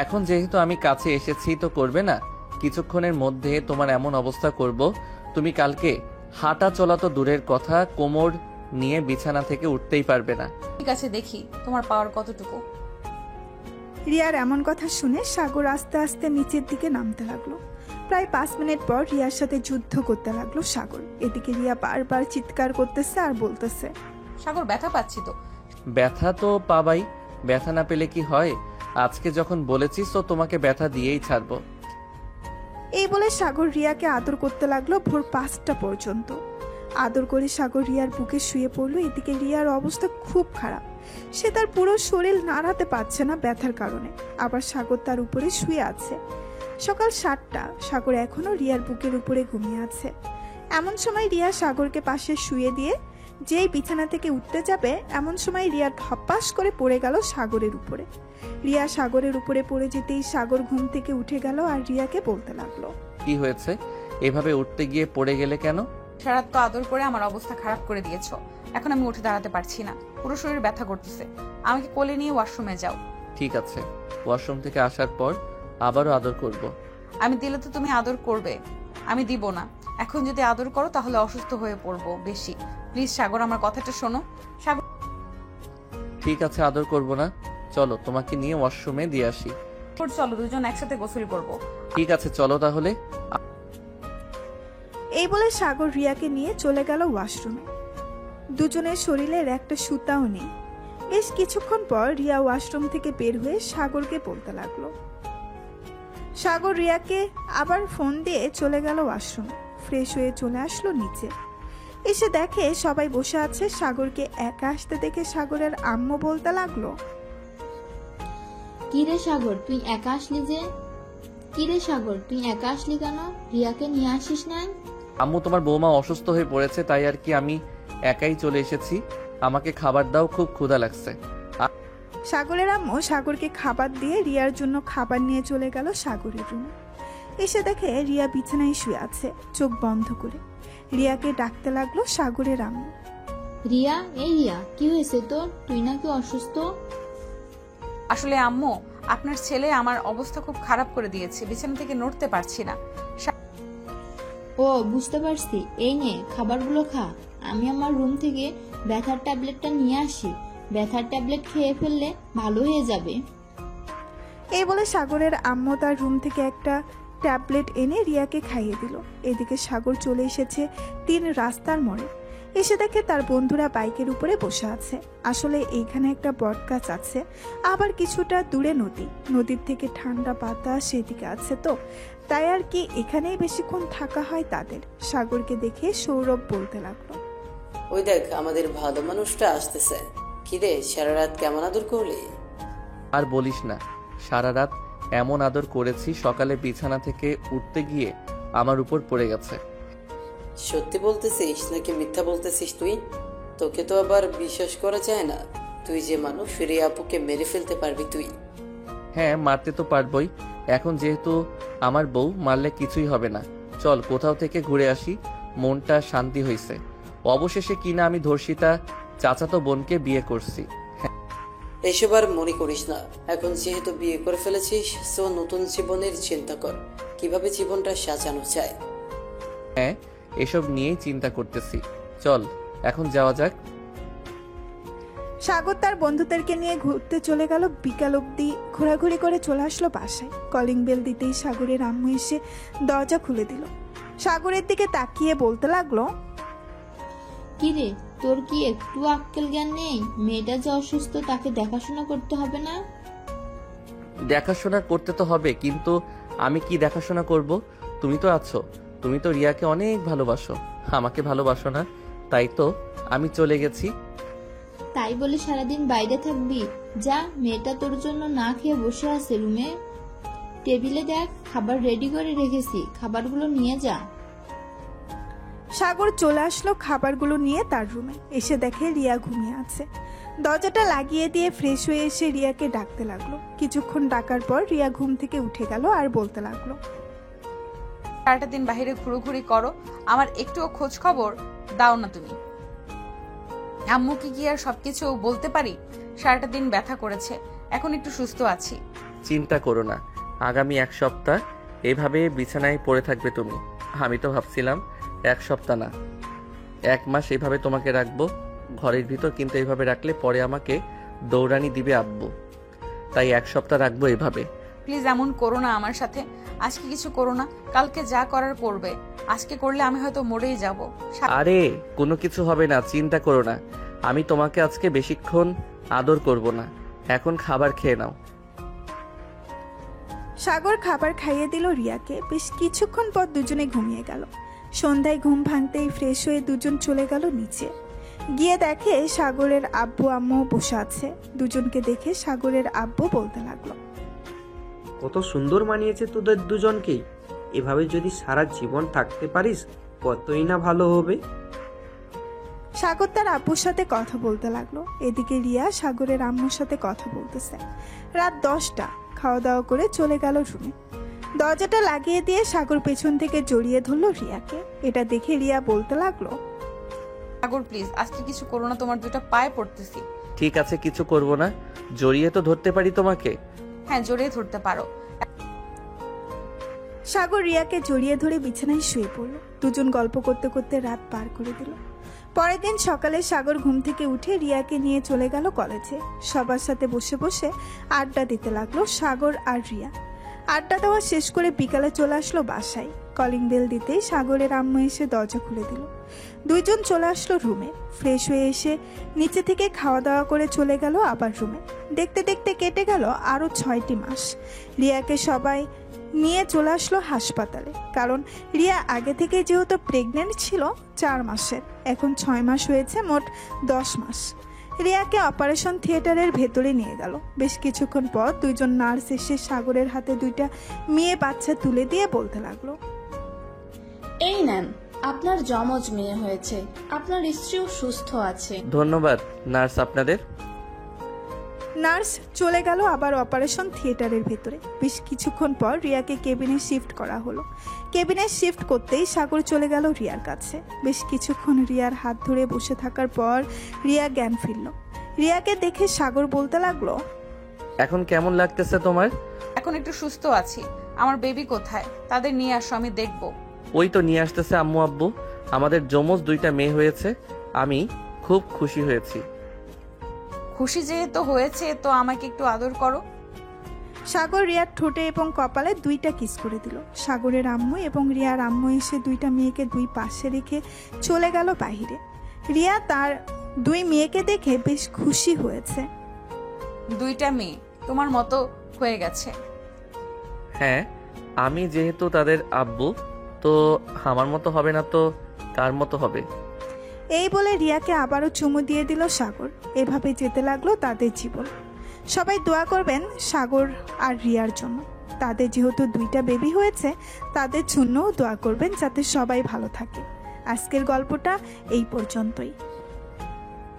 এখন যেহেতু আমি কাছে এসেছি তো করবে না? কিছুক্ষণের মধ্যে তোমার এমন অবস্থা করব, তুমি কালকে হাঁটা চলা তো দূরের কথা, কোমর নিয়ে বিছানা থেকে উঠতেই পারবে না। ঠিক আছে, দেখি তোমার পাওয়ার কতটুকু। রিয়ার এমন কথা শুনে সাগর আস্তে আস্তে নিচের দিকে নামতে লাগলো। প্রায় 5 মিনিট পর রিয়ার সাথে যুদ্ধ করতে লাগলো সাগর। এদিকে রিয়া বারবার চিৎকার করতেছে আর বলতেছে, সাগর ব্যথা পাচ্ছি তো। ব্যথা তো পাবাই, ব্যথা না পেলে কি হয়? আজকে যখন বলেছিস তো তোমাকে ব্যথা দিয়েই ছাড়বো। এই বলে সাগর রিয়াকে আদর করতে লাগলো ভোর 5টা পর্যন্ত। আদর করে সাগর রিয়ার বুকে শুয়ে পড়লো। এদিকে রিয়ার অবস্থা খুব খারাপ। সে তার পুরো শরীর নাড়াতে পারছে না ব্যথার কারণে। আবার সাগর তার উপরে শুয়ে আছে। সকাল 7টা। সাগর এখনো রিয়ার বুকের উপরে ঘুমিয়ে আছে। এমন সময় রিয়া সাগরকে পাশে শুয়ে দিয়ে যেই বিছানা থেকে উঠতে যাবে, এমন সময় রিয়া ধপাস করে পড়ে গেল সাগরের উপরে। রিয়া সাগরের উপরে পড়ে যেতেই সাগর ঘুম থেকে উঠে গেল আর রিয়াকে বলতে লাগলো, কি হয়েছে? এভাবে উঠতে গিয়ে পড়ে গেলে কেন? সারাত তো আদর করে আমার অবস্থা খারাপ করে দিয়েছো। এখন আমি উঠে দাঁড়াতে পারছি না, পুরো শরীর ব্যথা করতেছে। আমাকে কোলে নিয়ে ওয়াশরুমে যাও। ঠিক আছে, ওয়াশরুম থেকে আসার পর আবারও আদর করব। আমি দিলে তো তুমি আদর করবে, আমি দিব না। এখন যদি আদর করো তাহলে অসুস্থ হয়ে পড়বো বেশি। প্লিজ সাগর, আমার কথাটা শোনো। সাগর, ঠিক আছে, আদর করব না। চলো তোমাকে নিয়ে ওয়াশরুমে দিয়ে আসি। চলো দুজন একসাথে গোসল করবো। ঠিক আছে, চলো তাহলে। এই বলে সাগর রিয়াকে নিয়ে চলে গেল ওয়াশরুমে। দুজনের শরীরের একটা সুতাও নেই। বেশ কিছুক্ষণ পর রিয়া ওয়াশরুম থেকে বের হয়ে সাগরকে বলতে লাগলো। সাগর রিয়াকে আবার ফোন দিয়ে চলে গেল ওয়াশরুমে। ফ্রেশ হয়ে চলে আসলো নিচে। এসে দেখে সবাই বসে আছে। সাগরকে একা আসতে দেখে সাগরের আম্মু বলতে লাগলো, কিরে সাগর তুই একা আসলি যে? কিরে সাগর তুই একা আসলি কেন? রিয়াকে নিয়ে আসিস না? আম্মু, তোমার বৌমা অসুস্থ হয়ে পড়েছে, তাই আর কি আমি একাই চলে এসেছি। আমাকে খাবার দাও, খুব ক্ষুধা লাগছে। সাগরের আম্মু সাগরকে খাবার দিয়ে রিয়ার জন্য খাবার নিয়ে চলে গেল সাগরের রুমে। এসে দেখে রিয়া বিছানায় শুয়ে আছে, চোখ বন্ধ করে। রিয়াকে ডাকতে লাগলো সাগরের আম্মু। রিয়া, এই রিয়া, কি হয়েছে তোর? তুই নাকি অসুস্থ? আসলে আম্মু, আপনার ছেলে আমার অবস্থা খুব খারাপ করে দিয়েছে, বিছানা থেকে নড়তে পারছি না। ও বুঝতে পারছি, এই নে খাবারগুলো খা। আমি আমার রুম থেকে ব্যথার ট্যাবলেটটা নিয়ে আসি। ব্যথার ট্যাবলেট খেয়ে ফেললে ভালো হয়ে যাবে। এই বলে সাগরের আম্মু তার রুম থেকে একটা ট্যাবলেট এনে রিয়াকে খাইয়ে দিল। এদিকে সাগর চলে এসেছে 3 রাস্তার মোড়ে। এসে দেখে তার বন্ধুরা বাইকের উপরে বসে আছে। আসলে এইখানে একটা বটগাছ আছে, আবার কিছুটা দূরে নদী। নদীর থেকে ঠান্ডা বাতাস সেদিকে আছে, তো তাই আর কি এখানেই বেশিক্ষণ থাকা হয় তাদের। সাগরকে দেখে সৌরভ বলতে লাগলো, ওই দেখ আমাদের ভালো মানুষটা আসতেছে। কিরে, সারা রাত কেমন আদর করলি? আর বলিস না, সারা রাত এমন আদর করেছি, সকালে বিছানা থেকে উঠতে গিয়ে আমার উপর পড়ে গেছে। সত্যি বলতেছিস নাকি মিথ্যা বলতেছিস তুই? তোকে তো আবার বিশ্বাস করা যায় না। তুই যে মানুষ, রিয়া আপুকে মেরে ফেলতে পারবি তুই? হ্যাঁ, মারতে তো পারবই। এখন যেহেতু আমার বউ, মারলে কিছুই হবে না। চল কোথাও থেকে ঘুরে আসি, মনটা শান্তি হয়েছে। অবশেষে কিনা আমি ধর্ষিতা চাচাতো বোনকে বিয়ে করছি। এসব আর মনে করিস না। এখন যেহেতু বিয়ে করে ফেলেছিস, সো নতুন জীবনের চিন্তা কর, কিভাবে জীবনটা সাজানো যায়। হ্যাঁ, এসব নিয়েই চিন্তা করতেছি। চল এখন যাওয়া যাক। সাগর তার বন্ধুদেরকে নিয়ে ঘুরতে চলে গেল। বিকাল অবধি ঘোরাঘুরি করে চলে আসলো বাসায়। কলিং বেল দিতেই সাগরের আম্মু এসে দরজা খুলে দিল। সাগরের দিকে তাকিয়ে বলতে লাগলো, কিরে, তোর কি একটু আক্কেল জ্ঞান নেই? মেয়েটা যে অসুস্থ, তাকে দেখাশোনা করতে হবে না? দেখাশোনা করতে তো হবে, কিন্তু আমি কি দেখাশোনা করব? তুমি তো আছো, তুমি তো রিয়াকে অনেক ভালোবাসো, আমাকে ভালোবাসো না, তাই তো আমি চলে গেছি। তাই বলে সারাদিন বাইরে থাকবি? যা, মেয়েটা তোর জন্য না খেয়ে বসে আছে রুমে। টেবিলে দেখ, খাবার রেডি করে রেখেছি, খাবারগুলো নিয়ে যা। সাগর চলে আসলো খাবারগুলো নিয়ে তার রুমে। এসে দেখে রিয়া ঘুমিয়ে আছে। দরজাটা লাগিয়ে দিয়ে ফ্রেশ হয়ে এসে রিয়াকে ডাকতে লাগলো। কিছুক্ষণ ডাকার পর রিয়া ঘুম থেকে উঠে গেল আর বলতে লাগলো, সারাটা দিন বাইরে ঘুরোঘুরি করো, আমার একটুও খোঁজ খবর দাও না তুমি। আম্মুকে কি আর সবকিছু বলতে পারি? সারাটা দিন ব্যথা করেছে, এখন একটু সুস্থ আছি। চিন্তা করো না, আগামী 1 সপ্তাহ এভাবে বিছানায় পড়ে থাকবে তুমি। আমি তো ভাবছিলাম 1 সপ্তাহ না, 1 মাস এভাবে তোমাকে রাখবো ঘরের ভিতর, কিন্তু এইভাবে রাখলে পরে আমাকে দৌড়ানি দিবে আব্বু, তাই 1 সপ্তাহ রাখবো এভাবে। প্লিজ এমন করো না আমার সাথে। আজকে কিছু করো না, কালকে যা করার করবে। আজকে করলে আমি হয়তো মরেই যাব। আরে কোনো কিছু হবে না, চিন্তা করো না। আমি তোমাকে আজকে বেশিক্ষণ আদর করব না, এখন খাবার খেয়ে নাও। সাগর খাবার খাইয়ে দিল রিয়াকে। বেশ কিছুক্ষণ পর দুজনে ঘুমিয়ে গেল। সন্ধ্যায় ঘুম ভাঙতেই ফ্রেশ হয়ে দুজন চলে গেল নিচে। গিয়ে দেখে সাগরের আব্বু আম্মু বসে আছে। দুজনকে দেখে সাগরের আব্বু বলতে লাগলো, কত সুন্দর মানিয়েছে তোদের দুজনকে। এভাবে যদি সারা জীবন থাকতে পারিস, কতই না ভালো হবে। সাগর তার আব্বুর সাথে কথা বলতে লাগলো। এদিকে রিয়া সাগরের আম্মুর সাথে কথা বলতেছে। রাত 10টা। খাওয়া দাওয়া করে চলে গেল রুমে। দরজাটা লাগিয়ে দিয়ে সাগর পেছন থেকে জড়িয়ে ধরলো রিয়াকে। এটা দেখে রিয়া বলতে লাগলো, সাগর প্লিজ আজকে কিছু করো না, তোমার দুটো পায়ে পড়তেছি। ঠিক আছে, কিছু করব না। জড়িয়ে তো ধরতে পারি তোমাকে। হ্যাঁ, জড়িয়ে ধরতে পারো। সাগর রিয়াকে জড়িয়ে ধরে বিছানায় শুয়ে পড়ল। দুজন গল্প করতে করতে রাত পার করে দিল। পরের দিন সকালে সাগর ঘুম থেকে উঠে রিয়াকে নিয়ে চলে গেল কলেজে। সবার সাথে বসে বসে আড্ডা দিতে লাগলো সাগর আর রিয়া। আড্ডা দেওয়া শেষ করে বিকালে চলে আসলো বাসায়। কলিং বেল দিতেই সাগরের আম্মু এসে দরজা খুলে দিল। দুইজন চলে আসলো রুমে। ফ্রেশ হয়ে এসে নিচে থেকে খাওয়া দাওয়া করে চলে গেল আবার রুমে। দেখতে দেখতে কেটে গেল আরও 6টি মাস। রিয়াকে সবাই নিয়ে চলে আসলো হাসপাতালে, কারণ রিয়া আগে থেকে যেহেতু প্রেগনেন্ট ছিল 4 মাসের, এখন 6 মাস হয়েছে, মোট 10 মাস। রিয়াকে অপারেশন থিয়েটারের ভেতরে নিয়ে গেল। বেশ কিছুক্ষণ পর দুইজন নার্স এসে সাগরের হাতে 2টা মেয়ে বাচ্চা তুলে দিয়ে বলতে লাগলো, এই নেন, আপনার যমজ মেয়ে হয়েছে, আপনার স্ত্রীও সুস্থ আছে। ধন্যবাদ নার্স আপনাদের। নার্স চলে গেল আবার অপারেশন থিয়েটারের ভেতরে। বেশ কিছুক্ষণ পর রিয়াকে কেবিনে শিফট করা হলো। কেবিনে শিফট করতেই সাগর চলে গেল রিয়ার কাছে। বেশ কিছুক্ষণ রিয়ার হাত ধরে বসে থাকার পর রিয়া জ্ঞান ফিরল। রিয়াকে দেখে সাগর বলতে লাগলো, এখন কেমন লাগতেছে তোমার? এখন একটু সুস্থ আছি। আমার বেবি কোথায়? তাদের নিয়ে আসো, আমি দেখবো। ওই তো নিয়ে আসতেছে আম্মু আব্বু। আমাদের যমজ 2টা মেয়ে হয়েছে। আমি খুব খুশি হয়েছি। খুশি যেহেতু হয়েছে তো আমাকে একটু আদর করো। সাগর রিয়ার ঠোঁটে এবং কপালে 2টা কিস করে দিল। সাগরের আম্মু এবং রিয়ার আম্মু এসে 2টা মেয়েকে 2 পাশে রেখে চলে গেল বাইরে। রিয়া তার 2 মেয়েকে দেখে বেশ খুশি হয়েছে। 2টা মেয়ে তোমার মতো হয়ে গেছে। হ্যাঁ, আমি যেহেতু তাদের আব্বু, তো আমার মতো হবে না তো কার মতো হবে? এই বলে রিয়াকে আবারও চুমু দিয়ে দিল সাগর। এভাবে যেতে লাগলো তাদের জীবন। সবাই দোয়া করবেন সাগর আর রিয়ার জন্য। তাদের যেহেতু 2টা বেবি হয়েছে, তাদের জন্যও দোয়া করবেন যাতে সবাই ভালো থাকে। আজকের গল্পটা এই পর্যন্তই।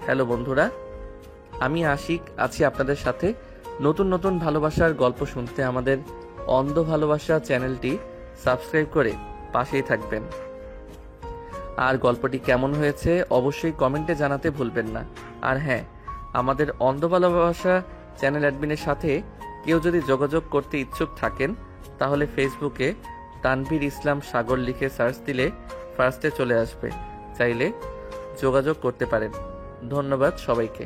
হ্যালো বন্ধুরা, আমি আশিক আছি আপনাদের সাথে। নতুন নতুন ভালোবাসার গল্প শুনতে আমাদের অন্ধ ভালোবাসা চ্যানেলটি সাবস্ক্রাইব করে পাশেই থাকবেন। আর গল্পটি কেমন হয়েছে অবশ্যই কমেন্টে জানাতে ভুলবেন না। আর হ্যাঁ, আমাদের অন্ধ ভালোবাসা চ্যানেল অ্যাডমিনের সাথে কেউ যদি যোগাযোগ করতে ইচ্ছুক থাকেন, তাহলে ফেসবুকে তানভীর ইসলাম সাগর লিখে সার্চ দিলে ফার্স্টে চলে আসবে। চাইলে যোগাযোগ করতে পারেন। ধন্যবাদ সবাইকে।